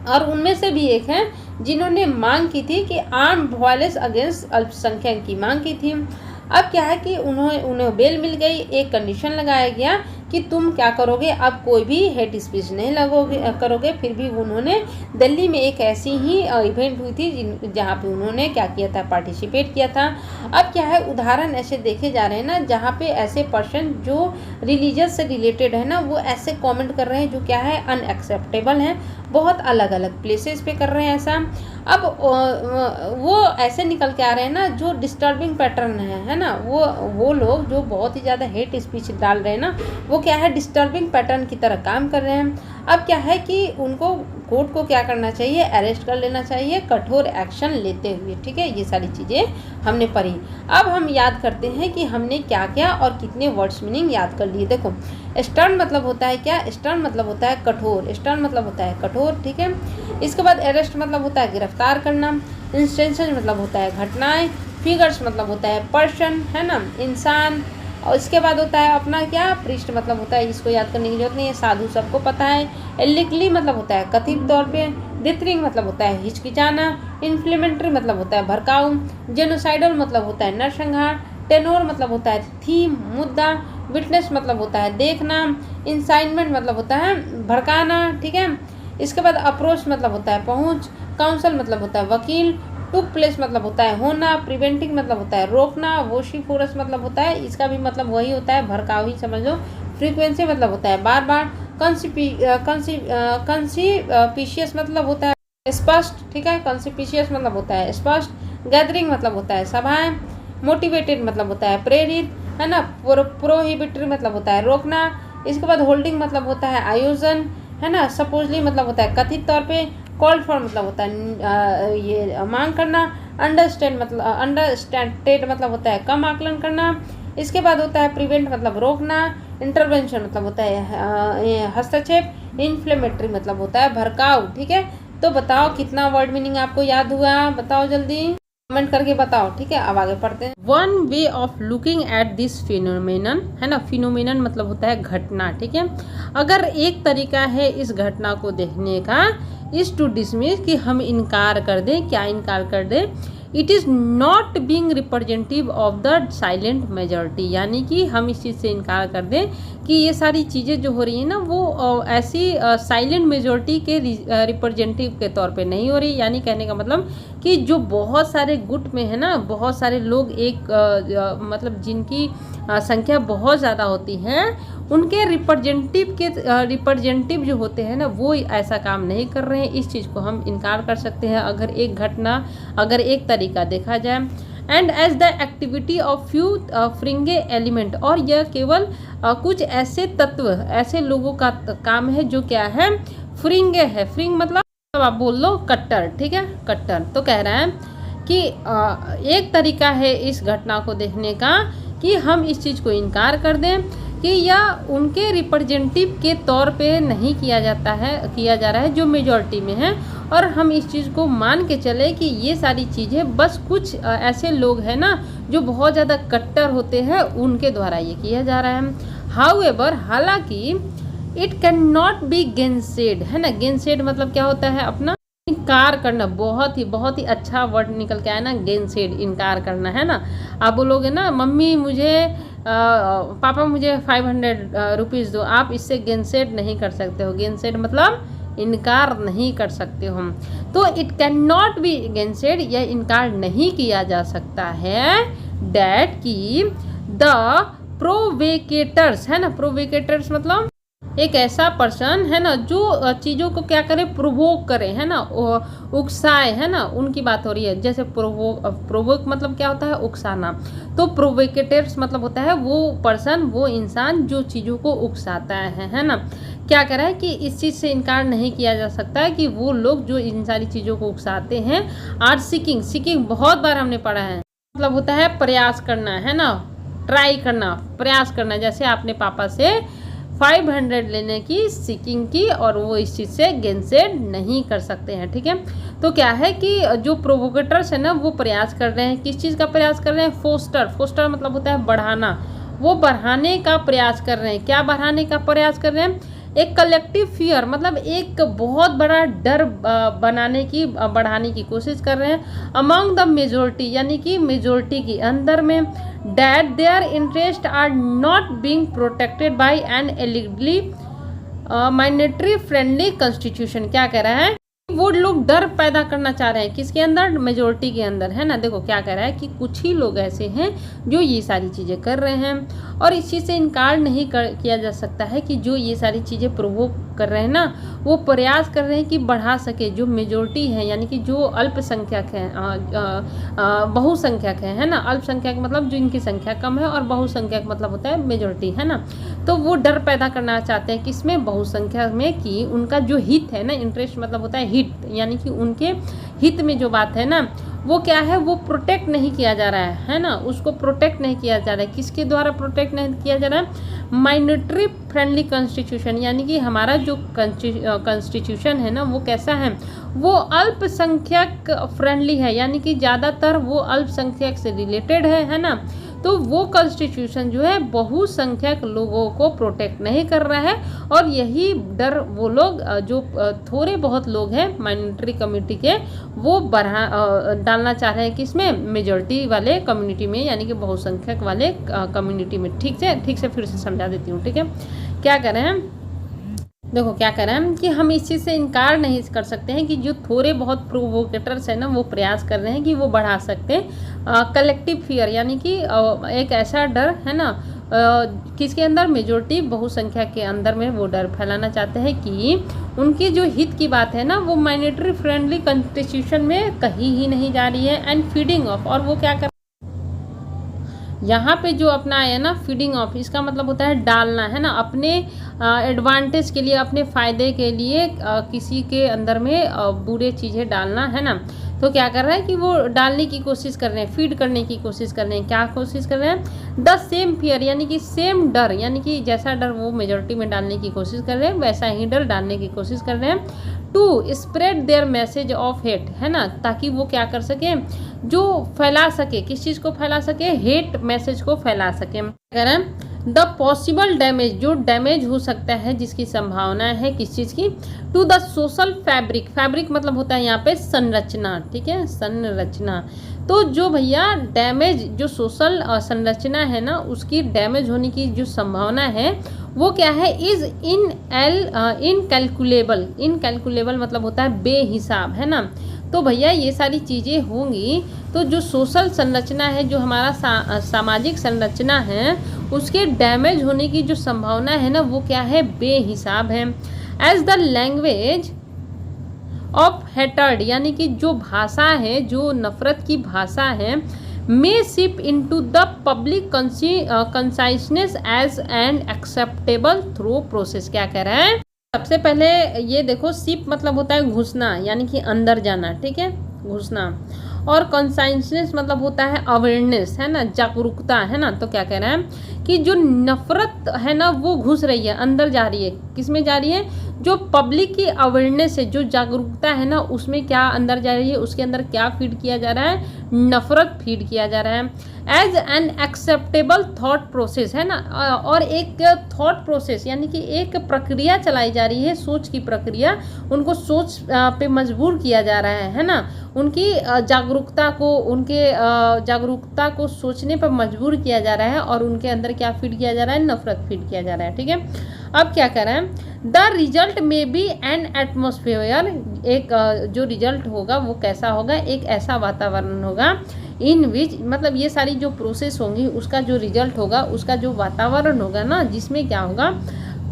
और उनमें से भी एक हैं जिन्होंने मांग की थी कि आर्म वायलेंस अगेंस्ट अल्पसंख्यक की मांग की थी। अब क्या है कि उन्हें बेल मिल गई। एक कंडीशन लगाया गया कि तुम क्या करोगे, अब कोई भी हेट स्पीच नहीं करोगे। फिर भी उन्होंने दिल्ली में एक ऐसी ही इवेंट हुई थी जहाँ पे उन्होंने क्या किया था, पार्टिसिपेट किया था। अब क्या है, उदाहरण ऐसे देखे जा रहे हैं ना, जहाँ पे ऐसे पर्सन जो रिलीजियस से रिलेटेड है ना, वो ऐसे कमेंट कर रहे हैं जो क्या है अनएक्सेप्टेबल हैं, बहुत अलग अलग प्लेसेस पे कर रहे हैं ऐसा। अब वो ऐसे निकल के आ रहे हैं ना जो डिस्टर्बिंग पैटर्न है ना, वो लोग जो बहुत ही ज़्यादा हेट स्पीच डाल रहे हैं ना, वो क्या है डिस्टर्बिंग पैटर्न की तरह काम कर रहे हैं। अब क्या है कि उनको कोर्ट को क्या करना चाहिए, अरेस्ट कर लेना चाहिए कठोर एक्शन लेते हुए। ठीक है, ये सारी चीज़ें हमने पढ़ी। अब हम याद करते हैं कि हमने क्या क्या और कितने वर्ड्स मीनिंग याद कर लिए। देखो, स्टर्न मतलब होता है क्या, स्टर्न मतलब होता है कठोर, स्टर्न मतलब होता है कठोर। ठीक है, इसके बाद अरेस्ट मतलब होता है गिरफ्तार करना, इंस्टेंसेस मतलब होता है घटनाएं, फिगर्स मतलब होता है पर्सन, है ना, इंसान, और इसके बाद होता है अपना क्या, पृष्ठ मतलब होता है, इसको याद करने की जरूरत नहीं है, साधु सबको पता है। एलिकली मतलब होता है कथित तौर पे, डिथरिंग मतलब होता है हिचकिचाना, इन्फ्लेमेटरी मतलब होता है भड़काऊ, जेनोसाइडल मतलब होता है नरसंहार, टेनोर मतलब होता है थीम मुद्दा, विटनेस मतलब होता है देखना, इंसाइटमेंट मतलब होता है भड़काना। ठीक है, इसके बाद अप्रोच मतलब होता है पहुंच, काउंसल मतलब होता है वकील, टुक प्लेस मतलब होता है होना, प्रिवेंटिंग मतलब होता है रोकना, वोशिफोरस मतलब होता है, इसका भी मतलब वही होता है भड़काऊ ही समझ लो, फ्रीक्वेंसी मतलब होता है बार बार, कंसिपिशियस मतलब होता है स्पष्ट। ठीक है, कंसिपिशियस मतलब होता है स्पष्ट, गैदरिंग मतलब होता है सभाएं, मोटिवेटेड मतलब होता है प्रेरित, है ना, प्रोहिबिटरी मतलब होता है रोकना, इसके बाद होल्डिंग मतलब होता है आयोजन, है ना, सपोजली मतलब होता है कथित तौर पे, कॉल्ड फॉर मतलब होता है ये मांग करना, अंडरस्टैंडेड मतलब होता है कम आकलन करना, इसके बाद होता है प्रिवेंट मतलब रोकना, इंटरवेंशन मतलब होता है हस्तक्षेप, इन्फ्लेमेटरी मतलब होता है भड़काऊ। ठीक है, तो बताओ कितना वर्ड मीनिंग आपको याद हुआ, बताओ जल्दी कमेंट करके बताओ। ठीक है, अब आगे पढ़ते हैं। One way of looking at this phenomenon, है ना, फिनोमेनन मतलब होता है घटना। ठीक है, अगर एक तरीका है इस घटना को देखने का इज टू डिसमिस, कि हम इनकार कर दें, क्या इनकार कर दें, it is not being representative of the silent majority, यानी कि हम इस चीज़ से इनकार कर दें कि ये सारी चीज़ें जो हो रही हैं ना वो ऐसी साइलेंट मेजॉरिटी के रिप्रेजेंटेटिव के तौर पे नहीं हो रही। यानी कहने का मतलब कि जो बहुत सारे गुट में है ना, बहुत सारे लोग एक मतलब जिनकी संख्या बहुत ज़्यादा होती है, उनके रिप्रेजेंटेटिव जो होते हैं ना वो ऐसा काम नहीं कर रहे हैं। इस चीज़ को हम इनकार कर सकते हैं अगर एक घटना, अगर एक तरीका देखा जाए। And as the activity of few fringe element, और यह केवल कुछ ऐसे तत्व, ऐसे लोगों का काम है जो क्या है, फ्रिंगे है। फ्रिंग मतलब आप बोल लो कट्टर। ठीक है, कट्टर। तो कह रहा है कि एक तरीका है इस घटना को देखने का कि हम इस चीज़ को इनकार कर दें कि यह उनके रिप्रेजेंटेटिव के तौर पे नहीं किया जा रहा है जो मेजॉरिटी में है, और हम इस चीज़ को मान के चले कि ये सारी चीज़ें बस कुछ ऐसे लोग हैं ना जो बहुत ज़्यादा कट्टर होते हैं, उनके द्वारा ये किया जा रहा है। हाउएवर, हालांकि इट कैन नॉट बी गेनसेड, है ना, गेनसेड मतलब क्या होता है, अपना इनकार करना। बहुत ही अच्छा वर्ड निकल के आया ना, गेनसेड, इनकार करना, है ना। आप बोलोगे ना मम्मी मुझे पापा मुझे 500 रुपीज़ दो, आप इससे गेनसेड नहीं कर सकते हो। गेनसेड मतलब इनकार नहीं कर सकते हो। तो इट कैन नॉट बी गेनसेड, यह इनकार नहीं किया जा सकता है डैट की द प्रोवेकेटर्स, है ना, प्रोवेकेटर्स मतलब एक ऐसा पर्सन है ना जो चीज़ों को क्या करे, प्रोवोक करे, है ना, उकसाए, है ना, उनकी बात हो रही है। जैसे प्रोवोक मतलब क्या होता है, उकसाना। तो प्रोवोकेटर्स मतलब होता है वो पर्सन, वो इंसान जो चीज़ों को उकसाता है ना। क्या कह रहा है कि इस चीज़ से इनकार नहीं किया जा सकता है कि वो लोग जो इन सारी चीज़ों को उकसाते हैं आर सीकिंग बहुत बार हमने पढ़ा है, मतलब होता है प्रयास करना, है ना, ट्राई करना, प्रयास करना। जैसे आपने पापा से 500 लेने की सीकिंग की और वो इस चीज़ से गेनसेड नहीं कर सकते हैं। ठीक है, तो क्या है कि जो प्रोवोकेटर्स है ना वो प्रयास कर रहे हैं, किस चीज़ का प्रयास कर रहे हैं, फोस्टर मतलब होता है बढ़ाना, वो बढ़ाने का प्रयास कर रहे हैं। क्या बढ़ाने का प्रयास कर रहे हैं, एक कलेक्टिव फियर मतलब एक बहुत बड़ा डर बढ़ाने की कोशिश कर रहे हैं अमंग द मेजोरिटी, यानी कि मेजोरिटी के अंदर में, that their interests are not being protected by an allegedly minority friendly constitution। क्या कह रहा है, वो लोग डर पैदा करना चाह रहे हैं किसके अंदर, मेजोरिटी के अंदर, है ना। देखो क्या कह रहा है कि कुछ ही लोग ऐसे हैं जो ये सारी चीज़ें कर रहे हैं और इस चीज़ से इनकार नहीं किया जा सकता है कि जो ये सारी चीज़ें प्रोवोक कर रहे हैं ना, वो प्रयास कर रहे हैं कि बढ़ा सके जो मेजोरिटी है, यानी कि जो अल्पसंख्यक है, बहुसंख्यक है ना। अल्पसंख्यक मतलब जो इनकी संख्या कम है, और बहुसंख्यक मतलब होता है मेजोरिटी, है ना। तो वो डर पैदा करना चाहते हैं किसमें, बहुसंख्यक में, कि उनका जो हित है ना, इंटरेस्ट मतलब होता है हित, यानी कि उनके हित में जो बात है ना, वो क्या है, वो प्रोटेक्ट नहीं किया जा रहा है ना। उसको प्रोटेक्ट नहीं किया जा रहा है। किसके द्वारा प्रोटेक्ट नहीं किया जा रहा है, माइनॉरिटी फ्रेंडली कॉन्स्टिट्यूशन, यानी कि हमारा जो कॉन्स्टिट्यूशन है ना, वो कैसा है, वो अल्पसंख्यक फ्रेंडली है, यानी कि ज़्यादातर वो अल्पसंख्यक से रिलेटेड है ना। तो वो कॉन्स्टिट्यूशन जो है बहुसंख्यक लोगों को प्रोटेक्ट नहीं कर रहा है, और यही डर वो लोग जो थोड़े बहुत लोग हैं माइनॉरिटी कम्युनिटी के, वो डालना चाह रहे हैं किसमें, मेजॉरिटी वाले कम्युनिटी में, यानी कि बहुसंख्यक वाले कम्युनिटी में। ठीक से फिर से समझा देती हूँ। ठीक है, क्या करें हम, देखो क्या करें हम कि हम इस चीज़ से इनकार नहीं कर सकते हैं कि जो थोड़े बहुत प्रोवोकेटर्स हैं ना, वो प्रयास कर रहे हैं कि वो बढ़ा सकते हैं कलेक्टिव फियर, यानी कि एक ऐसा डर है ना, किसके अंदर, मेजोरिटी बहुसंख्या के अंदर में वो डर फैलाना चाहते हैं कि उनकी जो हित की बात है ना, वो माइनॉरिटी फ्रेंडली कॉन्स्टिट्यूशन में कहीं ही नहीं जा रही है। एंड फीडिंग ऑफ, और वो क्या कर, यहाँ पे जो अपना है ना फीडिंग ऑफ, इसका मतलब होता है डालना, है ना, अपने एडवांटेज के लिए, अपने फ़ायदे के लिए किसी के अंदर में बुरे चीज़ें डालना, है ना। तो क्या कर रहा है कि वो डालने की कोशिश कर रहे हैं, फीड करने की कोशिश कर रहे हैं। क्या कोशिश कर रहे हैं, द सेम फियर, यानी कि सेम डर, यानी कि जैसा डर वो मेजॉरिटी में डालने की कोशिश कर रहे हैं, वैसा ही डर डालने की कोशिश कर रहे हैं, to spread their message of hate, है ना, ताकि वो क्या कर सके, जो फैला सके, किस चीज़ को फैला सके, हेट मैसेज को फैला सके। कह रहे हैं द पॉसिबल डैमेज, जो डैमेज हो सकता है, जिसकी संभावना है किस चीज़ की, to the social fabric, fabric मतलब होता है यहाँ पे संरचना, ठीक है, संरचना। तो जो भैया डैमेज, जो सोशल संरचना है ना, उसकी डैमेज होने की जो संभावना है वो क्या है, इज इनकैलकुलेबल, इनकैलकुलेबल मतलब होता है बेहिसाब, है ना। तो भैया ये सारी चीज़ें होंगी, तो जो सोशल संरचना है, जो हमारा सामाजिक संरचना है, उसके डैमेज होने की जो संभावना है ना, वो क्या है, बेहिसाब है। As the language of hatred, यानी कि जो भाषा है, जो नफरत की भाषा है, may seep into the public consciousness as an acceptable through process. क्या कह रहा है, सबसे पहले ये देखो, सिप मतलब होता है घुसना, यानी कि अंदर जाना, ठीक है, घुसना, और कॉन्साइसनेस मतलब होता है अवेयरनेस, है ना, जागरूकता, है ना। तो क्या कह रहा है कि जो नफरत है ना, वो घुस रही है, अंदर जा रही है, किस में जा रही है, जो पब्लिक की अवेयरनेस है, जो जागरूकता है ना, उसमें क्या अंदर जा रही है, उसके अंदर क्या फीड किया जा रहा है, नफरत फीड किया जा रहा है। As an acceptable thought process, है ना, और एक थॉट प्रोसेस, यानी कि एक प्रक्रिया चलाई जा रही है, सोच की प्रक्रिया, उनको सोच पे मजबूर किया जा रहा है ना, उनकी जागरूकता को, उनके जागरूकता को सोचने पर मजबूर किया जा रहा है, और उनके अंदर क्या फीड किया जा रहा है, नफरत फीड किया जा रहा है, ठीक है। अब क्या कर रहे हैं, द रिजल्ट में बी एन एटमोसफेयर, एक जो रिजल्ट होगा वो कैसा होगा, एक ऐसा वातावरण होगा, इन विच, मतलब ये सारी जो प्रोसेस होंगी, उसका जो रिजल्ट होगा, उसका जो वातावरण होगा ना, जिसमें क्या होगा,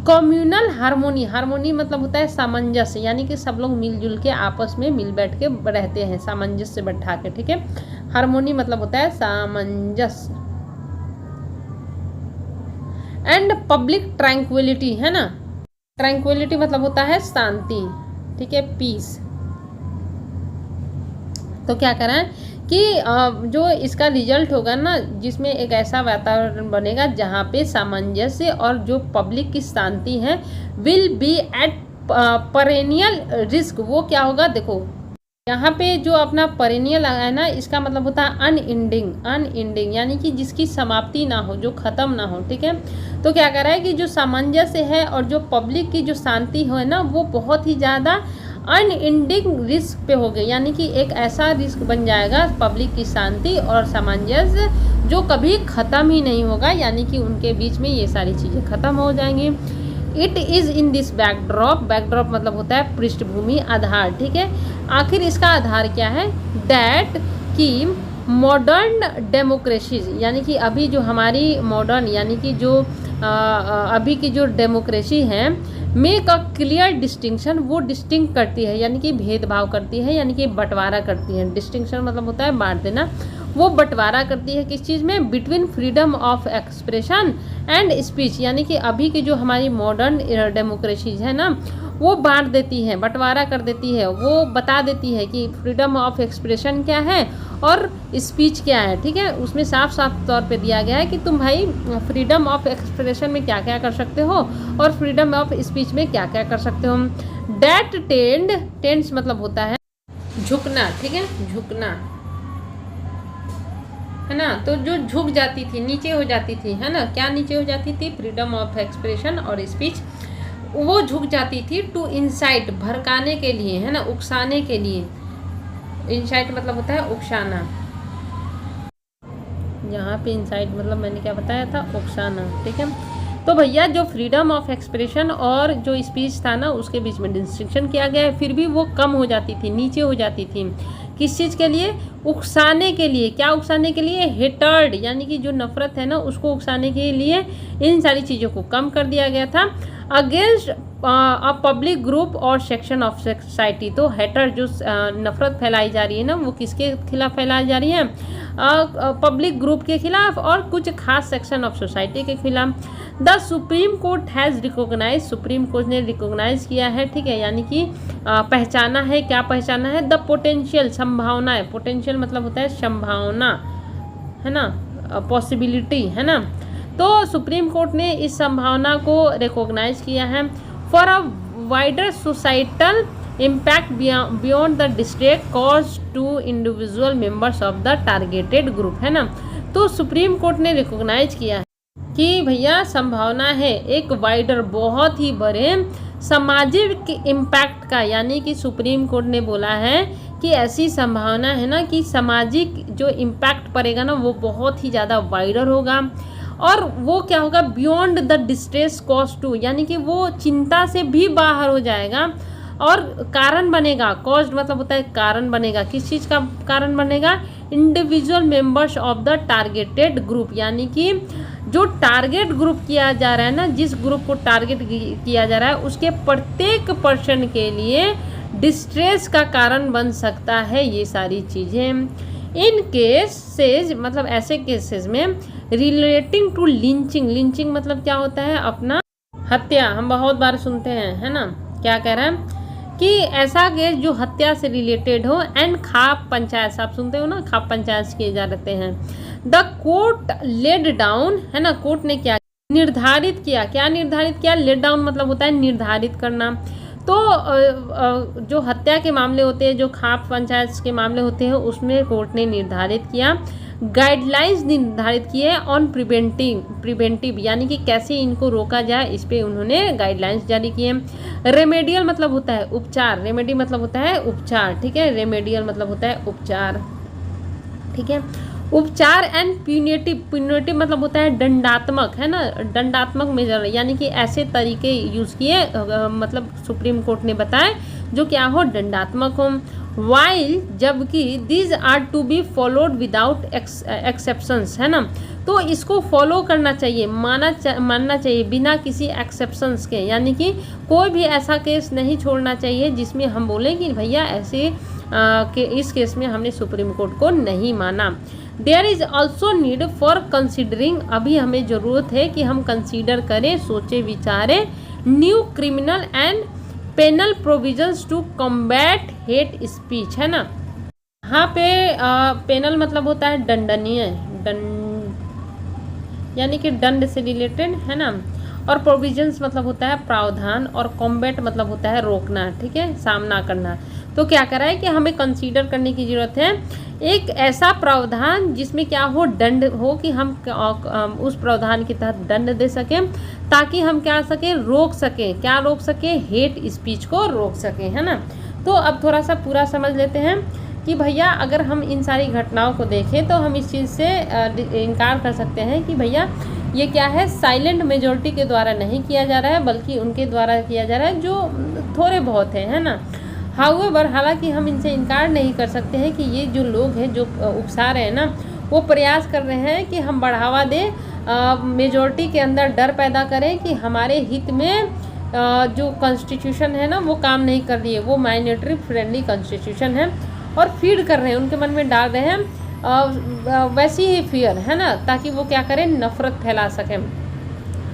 कम्युनल हार्मोनी, हार्मोनी मतलब होता है सामंजस्य, यानी कि सब लोग मिलजुल के आपस में मिल बैठ के रहते हैं, सामंजस्य बैठा के, ठीक है। हार्मोनी मतलब होता है सामंजस्य। एंड पब्लिक ट्रैंक्विलिटी, है ना, ट्रैंक्विलिटी मतलब होता है शांति, ठीक है, पीस। तो क्या करें कि जो इसका रिजल्ट होगा ना, जिसमें एक ऐसा वातावरण बनेगा जहाँ पे सामंजस्य और जो पब्लिक की शांति है, will be at perennial risk, वो क्या होगा, देखो यहाँ पे जो अपना पेरेनियल है ना, इसका मतलब होता है अनएंडिंग, अनएंडिंग, यानी कि जिसकी समाप्ति ना हो, जो ख़त्म ना हो, ठीक है। तो क्या कह रहा है कि जो सामंजस्य है और जो पब्लिक की जो शांति है ना, वो बहुत ही ज़्यादा अनएंडिंग रिस्क पे हो गई, यानी कि एक ऐसा रिस्क बन जाएगा पब्लिक की शांति और सामंजस्य, जो कभी ख़त्म ही नहीं होगा, यानी कि उनके बीच में ये सारी चीज़ें ख़त्म हो जाएंगी। It is in this backdrop, backdrop मतलब होता है पृष्ठभूमि, आधार, ठीक है। आखिर इसका आधार क्या है, दैट कि मॉडर्न डेमोक्रेसीज, यानी कि अभी जो हमारी मॉडर्न यानी कि जो अभी की जो डेमोक्रेसी है, मेक अ क्लियर डिस्टिंक्शन, वो डिस्टिंक्ट करती है यानी कि भेदभाव करती है, यानी कि बंटवारा करती है। डिस्टिंक्शन मतलब होता है बांट देना। वो बंटवारा करती है किस चीज़ में? Between freedom of expression and speech, यानी कि अभी की जो हमारी मॉडर्न डेमोक्रेसीज है ना, वो बांट देती है, बंटवारा कर देती है, वो बता देती है कि फ्रीडम ऑफ एक्सप्रेशन क्या है और स्पीच क्या है। ठीक है, उसमें साफ साफ तौर पे दिया गया है कि तुम भाई फ्रीडम ऑफ एक्सप्रेशन में क्या क्या कर सकते हो और फ्रीडम ऑफ स्पीच में क्या क्या कर सकते हो। डैट टेंड्स मतलब होता है झुकना। ठीक है, झुकना है ना, तो जो झुक जाती थी, नीचे हो जाती थी, है ना, क्या नीचे हो जाती थी? फ्रीडम ऑफ एक्सप्रेशन और स्पीच, वो झुक जाती थी टू इंसाइट, भड़काने के लिए, है ना, उकसाने के लिए। इंसाइट मतलब होता है उकसाना, यहाँ पे इंसाइट मतलब मैंने क्या बताया था? उकसाना। ठीक है, तो भैया जो फ्रीडम ऑफ एक्सप्रेशन और जो स्पीच था ना, उसके बीच में डिस्टिंक्शन किया गया है, फिर भी वो कम हो जाती थी, नीचे हो जाती थी। किस चीज़ के लिए? उकसाने के लिए। क्या उकसाने के लिए? हेटर्ड, यानी कि जो नफरत है ना, उसको उकसाने के लिए इन सारी चीज़ों को कम कर दिया गया था। अगेंस्ट अ पब्लिक ग्रुप और सेक्शन ऑफ सोसाइटी, तो हेटर जो नफरत फैलाई जा रही है ना, वो किसके खिलाफ फैलाई जा रही है? पब्लिक ग्रुप के खिलाफ और कुछ खास सेक्शन ऑफ सोसाइटी के खिलाफ। The Supreme Court has recognize, Supreme Court ने रिकॉग्नाइज किया है। ठीक है, यानी कि पहचाना है। क्या पहचाना है? द पोटेंशियल, संभावना है। पोटेंशियल मतलब होता है संभावना, है ना, पॉसिबिलिटी, है ना। तो सुप्रीम कोर्ट ने इस संभावना को रिकॉग्नाइज किया है for a wider societal impact beyond the distress cause to individual members of the targeted group, है ना। तो सुप्रीम कोर्ट ने रिकॉग्नाइज किया है कि भैया संभावना है एक वाइडर, बहुत ही बड़े सामाजिक इम्पैक्ट का, यानी कि सुप्रीम कोर्ट ने बोला है कि ऐसी संभावना है ना कि सामाजिक जो इम्पैक्ट पड़ेगा ना, वो बहुत ही ज़्यादा वाइडर होगा। और वो क्या होगा? Beyond the distress cause to, यानी कि वो चिंता से भी बाहर हो जाएगा और कारण बनेगा। कॉज मतलब होता है कारण बनेगा। किस चीज़ का कारण बनेगा? Individual members of the targeted group, यानी कि जो टारगेट ग्रुप किया जा रहा है ना, जिस ग्रुप को टारगेट किया जा रहा है, उसके प्रत्येक पर्सन के लिए डिस्ट्रेस का कारण बन सकता है ये सारी चीज़ें। इन केसेज मतलब ऐसे केसेस में रिलेटिंग टू लिंचिंग, लिंचिंग मतलब क्या होता है? अपना हत्या, हम बहुत बार सुनते हैं, है ना। क्या कह रहा है कि ऐसा केस जो हत्या से रिलेटेड हो एंड खाप पंचायत, आप सुनते हो ना, खाप पंचायत किए जा रहते हैं। द कोर्ट लेड डाउन, है ना, कोर्ट ने क्या निर्धारित किया? क्या निर्धारित किया? लेड डाउन मतलब होता है निर्धारित करना। तो जो हत्या के मामले होते हैं, जो खाप पंचायत के मामले होते हैं, उसमें कोर्ट ने निर्धारित किया, गाइडलाइंस निर्धारित किए ऑन प्रिवेंटिव, यानी कि कैसे इनको रोका जाए, इस पे उन्होंने गाइडलाइंस जारी किए। रेमेडियल मतलब होता है उपचार, रेमेडी मतलब होता है उपचार। ठीक है, रेमेडियल मतलब होता है उपचार। ठीक है, उपचार एंड प्यूनिटिव मतलब होता है दंडात्मक, है ना, दंडात्मक मेजर, यानी कि ऐसे तरीके यूज़ किए, मतलब सुप्रीम कोर्ट ने बताया जो क्या हो? दंडात्मक हो। वाइल, जबकि these are to be followed without exceptions, है ना, तो इसको फॉलो करना चाहिए, मानना चाहिए बिना किसी एक्सेप्शंस के, यानी कि कोई भी ऐसा केस नहीं छोड़ना चाहिए जिसमें हम बोलें कि भैया ऐसे कि इस केस में हमने सुप्रीम कोर्ट को नहीं माना। There is also need for considering, अभी हमें ज़रूरत है कि हम कंसीडर करें, सोचे विचारें new criminal and penal provisions to combat hate speech, है ना। यहाँ पे पेनल मतलब होता है दंडनीय, यानी कि दंड से रिलेटेड, है ना। और प्रोविजंस मतलब होता है प्रावधान, और कॉम्बैट मतलब होता है रोकना, ठीक है, सामना करना। तो क्या करा है कि हमें कंसीडर करने की ज़रूरत है एक ऐसा प्रावधान जिसमें क्या हो? दंड हो, कि हम उस प्रावधान के तहत दंड दे सकें, ताकि हम क्या सकें? रोक सकें। क्या रोक सकें? हेट स्पीच को रोक सकें, है ना। तो अब थोड़ा सा पूरा समझ लेते हैं कि भैया अगर हम इन सारी घटनाओं को देखें तो हम इस चीज़ से इनकार कर सकते हैं कि भैया ये क्या है? साइलेंट मेजॉरिटी के द्वारा नहीं किया जा रहा है, बल्कि उनके द्वारा किया जा रहा है जो थोड़े बहुत हैं, है ना। हाउएवर हालांकि हम इनसे इनकार नहीं कर सकते हैं कि ये जो लोग हैं जो उकसा रहे हैं ना, वो प्रयास कर रहे हैं कि हम बढ़ावा दें, मेजॉरिटी के अंदर डर पैदा करें कि हमारे हित में जो कॉन्स्टिट्यूशन है ना वो काम नहीं कर रही है, वो माइनॉरिटी फ्रेंडली कॉन्स्टिट्यूशन है, और फीड कर रहे हैं, उनके मन में डाल रहे हैं वैसी ही फियर है ना, ताकि वो क्या करें, नफरत फैला सकें।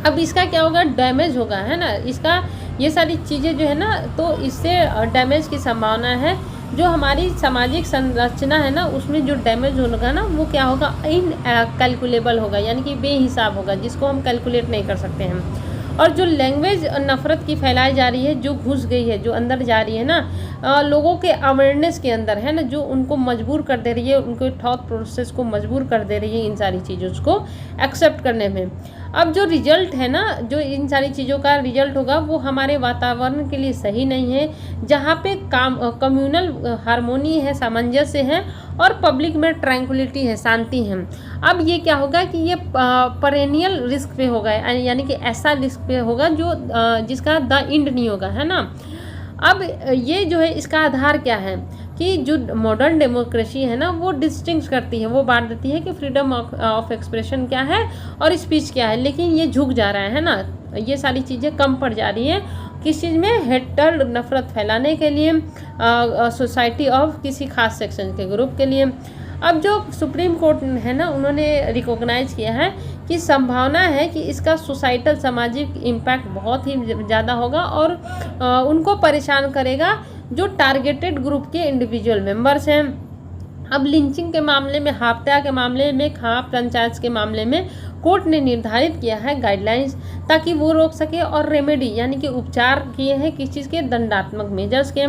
अब इसका क्या होगा, डैमेज होगा, है ना, इसका ये सारी चीज़ें जो है ना, तो इससे डैमेज की संभावना है। जो हमारी सामाजिक संरचना है ना, उसमें जो डैमेज होगा ना, वो क्या होगा, इनकैलकुलेबल होगा, यानी कि बेहिसाब होगा, जिसको हम कैलकुलेट नहीं कर सकते हैं। और जो लैंग्वेज नफ़रत की फैलाई जा रही है, जो घुस गई है, जो अंदर जा रही है ना, लोगों के अवेयरनेस के अंदर, है ना, जो उनको मजबूर कर दे रही है, उनके थॉट प्रोसेस को मजबूर कर दे रही है इन सारी चीज़ों को एक्सेप्ट करने में। अब जो रिजल्ट है ना, जो इन सारी चीज़ों का रिजल्ट होगा, वो हमारे वातावरण के लिए सही नहीं है, जहाँ पे कम्युनल हार्मोनी है, सामंजस्य है, और पब्लिक में ट्रैंक्विलिटी है, शांति है। अब ये क्या होगा कि ये पेरेनियल रिस्क पे होगा, यानी कि ऐसा रिस्क पे होगा जो जिसका द एंड नहीं होगा, है ना। अब ये जो है, इसका आधार क्या है कि जो मॉडर्न डेमोक्रेसी है ना, वो डिस्टिंक्ट करती है, वो बांट देती है कि फ्रीडम ऑफ एक्सप्रेशन क्या है और स्पीच क्या है। लेकिन ये झुक जा रहा है ना, ये सारी चीज़ें कम पड़ जा रही हैं किस चीज़ में, हेटल नफरत फैलाने के लिए, सोसाइटी ऑफ किसी खास सेक्शन के ग्रुप के लिए। अब जो सुप्रीम कोर्ट है ना, उन्होंने रिकॉग्नाइज किया है कि संभावना है कि इसका सोसाइटल सामाजिक इम्पैक्ट बहुत ही ज़्यादा होगा और उनको परेशान करेगा जो टारगेटेड ग्रुप के इंडिविजुअल मेंबर्स हैं। अब लिंचिंग के मामले में, हत्या के मामले में, खाप पंचायत के मामले में कोर्ट ने निर्धारित किया है गाइडलाइंस, ताकि वो रोक सके, और रेमेडी यानी कि उपचार किए हैं किस चीज़ के, दंडात्मक मेजर्स के।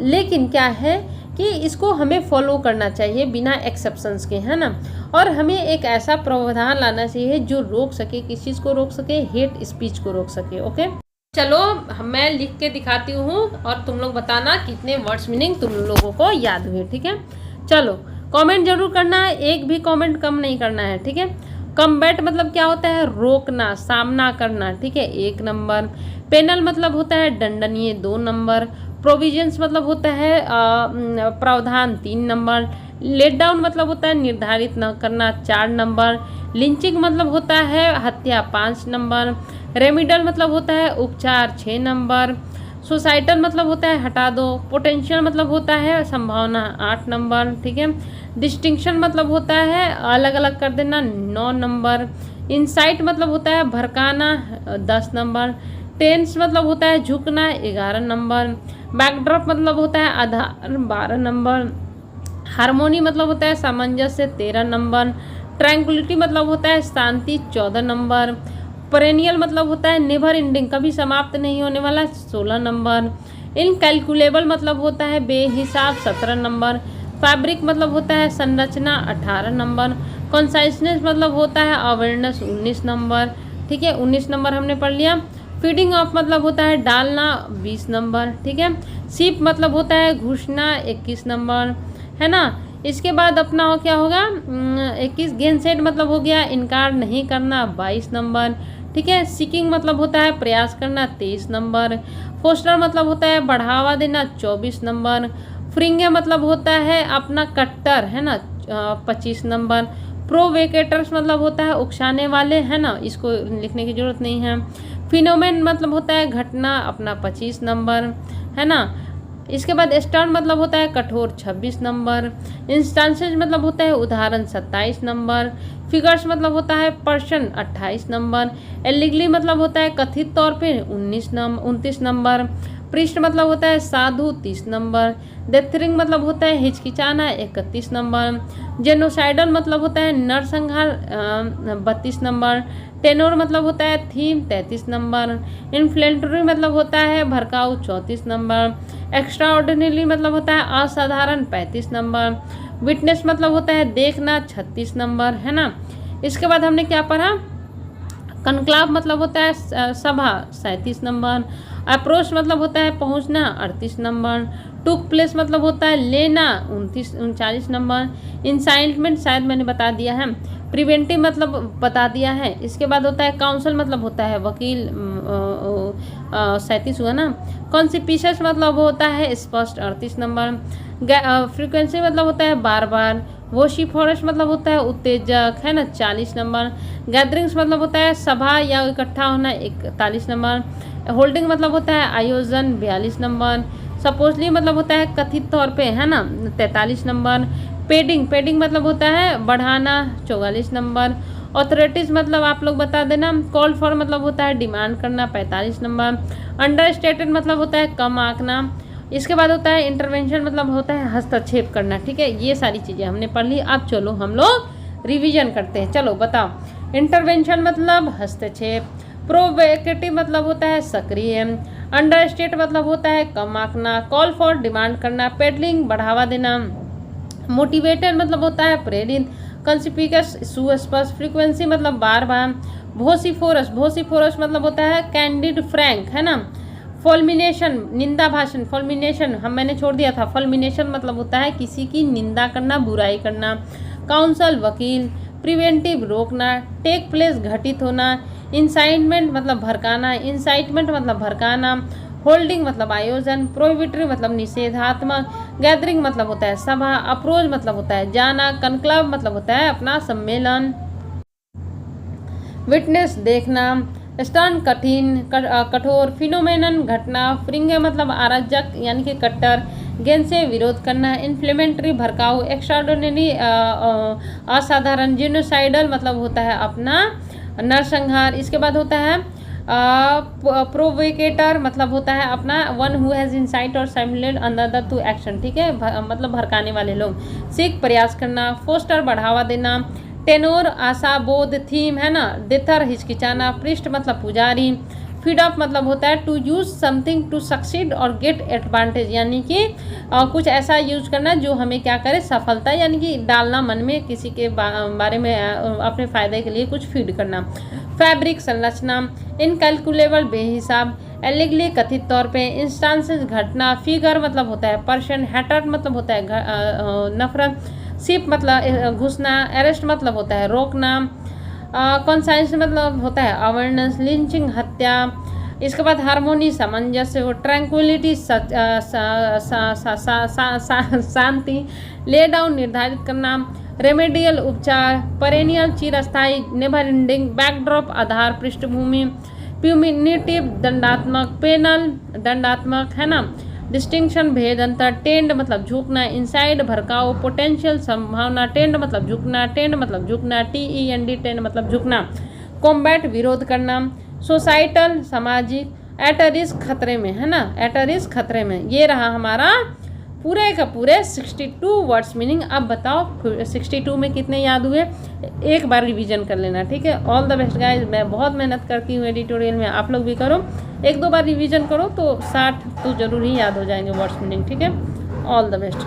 लेकिन क्या है कि इसको हमें फॉलो करना चाहिए बिना एक्सेप्शंस के, है ना, और हमें एक ऐसा प्रावधान लाना चाहिए जो रोक सके, किस चीज़ को रोक सके, हेट स्पीच को रोक सके। ओके, चलो मैं लिख के दिखाती हूँ और तुम लोग बताना कितने वर्ड्स मीनिंग तुम लोगों को याद हुए, ठीक है। चलो कमेंट जरूर करना है, एक भी कमेंट कम नहीं करना है, ठीक है। कम्बैट मतलब क्या होता है, रोकना, सामना करना, ठीक है, 1 नंबर। पेनल मतलब होता है दंडनीय, 2 नंबर। प्रोविजंस मतलब होता है प्रावधान, 3 नंबर। लेट डाउन मतलब होता है निर्धारित न करना, 4 नंबर। लिंचिंग मतलब होता है हत्या, 5 नंबर। रेमिडल मतलब होता है उपचार, 6 नंबर। सोसाइटल मतलब होता है हटा दो। पोटेंशियल मतलब होता है संभावना, 8 नंबर, ठीक है। डिस्टिंक्शन मतलब होता है अलग अलग कर देना, 9 नंबर। इंसाइट मतलब होता है भड़काना, 10 नंबर। टेंस मतलब होता है झुकना, 11 नंबर। बैकड्रॉप मतलब होता है आधार, 12 नंबर। हार्मोनी मतलब होता है सामंजस्य, 13 नंबर। ट्रैंक्विलिटी मतलब होता है शांति, 14 नंबर। पेरेनियल मतलब होता है नेवर एंडिंग, कभी समाप्त नहीं होने वाला, 16 नंबर। इनकैलकुलेबल मतलब होता है बेहिसाब, 17 नंबर। फैब्रिक मतलब होता है संरचना, 18 नंबर। कॉन्साइसनेस मतलब होता है अवेयरनेस, 19 नंबर, ठीक है, 19 नंबर हमने पढ़ लिया। फीडिंग ऑफ मतलब होता है डालना, 20 नंबर, ठीक है। सीप मतलब होता है घुसना, 21 नंबर, है ना। इसके बाद अपना हो क्या होगा, 21 गेन सेट मतलब हो गया इनकार नहीं करना, 22 नंबर, ठीक है। सीकिंग मतलब होता है प्रयास करना, 23 नंबर। फोस्टर मतलब होता है बढ़ावा देना, 24 नंबर। फ्रिंगे मतलब होता है अपना कट्टर, है ना, 25 नंबर। प्रोवेकेटर्स मतलब होता है उकसाने वाले, है ना, इसको लिखने की जरूरत नहीं है। फिनोमेन मतलब होता है घटना, अपना 25 नंबर, है ना। इसके बाद स्टर्न मतलब होता है कठोर, 26 नंबर। इंस्टांसेस मतलब होता है उदाहरण, 27 नंबर। फिगर्स मतलब होता है पर्सन, 28 नंबर। एलिगली मतलब होता है कथित तौर पे, 29 नंबर। पृष्ठ मतलब होता है साधु, 30 नंबर। डेथरिंग मतलब होता है हिचकिचाना, 31 नंबर। जेनोसाइडल मतलब होता है नरसंहार, 32 नंबर। टेनोर मतलब होता है थीम, 33 नंबर। इन्फ्लेंटरी मतलब होता है भड़काऊ, 34 नंबर। एक्स्ट्राऑर्डिनरी मतलब होता है असाधारण, 35 नंबर। विटनेस मतलब होता है देखना, 36 नंबर, है ना। इसके बाद हमने क्या पढ़ा, कनक्लाव मतलब होता है सभा, 37 नंबर। अप्रोच मतलब होता है पहुंचना, 38 नंबर। टुक प्लेस मतलब होता है लेना, 39 नंबर। इंसाइटमेंट शायद मैंने बता दिया है। प्रिवेंटिव मतलब बता दिया है। इसके बाद होता है काउंसिल मतलब होता है वकील, 37 हुआ ना। कॉन्सिपिशियस मतलब होता है स्पष्ट, 38 नंबर। फ्रीक्वेंसी मतलब होता है बार बार। वोशिफोरस मतलब होता है उत्तेजक, है ना, 40 नंबर। गैदरिंग्स मतलब होता है सभा या इकट्ठा होना, 41 नंबर। होल्डिंग मतलब होता है आयोजन, 42 नंबर। सपोजली मतलब होता है कथित तौर पे, है ना, 43 नंबर। पेडिंग मतलब होता है बढ़ाना, 44 नंबर। ऑथोरिटीज मतलब आप लोग बता देना। कॉल फॉर मतलब होता है डिमांड करना, 45 नंबर। अंडर स्टेटेड मतलब होता है कम आंकना। इसके बाद होता है इंटरवेंशन मतलब होता है हस्तक्षेप करना। ठीक है, ये सारी चीज़ें हमने पढ़ ली। अब चलो हम लोग रिवीजन करते हैं। चलो बताओ, इंटरवेंशन मतलब हस्तक्षेप। प्रोवोकेटिव मतलब होता है सक्रिय। अंडर स्टेट मतलब होता है कम आंकना। कॉल फॉर डिमांड करना। पेडलिंग बढ़ावा देना। मोटिवेटेड मतलब होता है प्रेरित। कंसिपिकस सुस्पष्ट। फ्रीक्वेंसी मतलब बार बार। भोसीफोरस मतलब होता है कैंडिड फ्रैंक, है ना। फॉल्मिनेशन निंदा भाषण, फॉल्मिनेशन मैंने छोड़ दिया था। फॉल्मिनेशन मतलब होता है किसी की निंदा करना, बुराई करना। काउंसल वकील। प्रिवेंटिव रोकना। टेक प्लेस घटित होना। इंसाइटमेंट मतलब भड़काना। होल्डिंग मतलब आयोजन। प्रोहिबिटरी मतलब निषेधात्मक। गैदरिंग मतलब होता है सभा। अप्रोच मतलब होता है जाना। कनक्लेव मतलब होता है अपना सम्मेलन। विटनेस देखना। स्टर्न कठोर। फिनोमेनन घटना। फ्रिंगे मतलब अराजक यानी कि कट्टर। गेन से विरोध करना। इन्फ्लेमेटरी भड़काऊ। एक्स्ट्राऑर्डिनरी असाधारण। जेनोसाइडल मतलब होता है अपना नरसंहार। इसके बाद होता है प्रोवोकेटर मतलब होता है अपना वन हु हैज इंसाइट और स्टिमुलेट अनदर टू एक्शन। ठीक है, मतलब भड़काने वाले लोग। सीख प्रयास करना। फोस्टर बढ़ावा देना। टेनोर आशा बोध थीम, है ना। डेथर हिचकिचाना। पृष्ठ मतलब पुजारी। फीड अप मतलब होता है to use something to succeed और गेट एडवांटेज, यानी कि कुछ ऐसा यूज करना जो हमें क्या करे, सफलता, यानी कि डालना मन में किसी के बारे में अपने फायदे के लिए कुछ फीड करना। फैब्रिक संरचना। इनकैलकुलेबल बेहिसाब। एलिगली कथित तौर पे। इंस्टांसेस घटना। फिगर मतलब होता है पर्सन। हैटर मतलब होता है नफरत। सिप मतलब घुसना। अरेस्ट मतलब होता है रोकना। कॉन्साइंस मतलब होता है अवेयरनेस। लिंचिंग हत्या। इसके बाद हार्मोनी सामंजस्य। ट्रैंक्विलिटी शांति। ले डाउन निर्धारित करना। रेमेडियल उपचार। पेरेनियल चिरस्थायी नेवर एंडिंग। बैकड्रॉप आधार पृष्ठभूमि। प्यूमिनेटिव दंडात्मक। पेनल दंडात्मक, है ना। डिस्टिंक्शन भेद अंतर। टेंड मतलब झुकना। इनसाइड भड़काऊ। पोटेंशियल संभावना। टेंड मतलब झुकना। TEND टेंड मतलब झुकना। कॉम्बैट विरोध करना। सोसाइटल सामाजिक। एट अ रिस्क खतरे में, है ना, एट अ रिस्क खतरे में। ये रहा हमारा पूरे का पूरे 62 वर्ड्स मीनिंग। अब बताओ 62 में कितने याद हुए, एक बार रिवीजन कर लेना। ठीक है, ऑल द बेस्ट गाइज। मैं बहुत मेहनत करती हूँ एडिटोरियल में, आप लोग भी करो, 1-2 बार रिवीजन करो तो 60 तो जरूर ही याद हो जाएंगे वर्ड्स मीनिंग। ठीक है, ऑल द बेस्ट।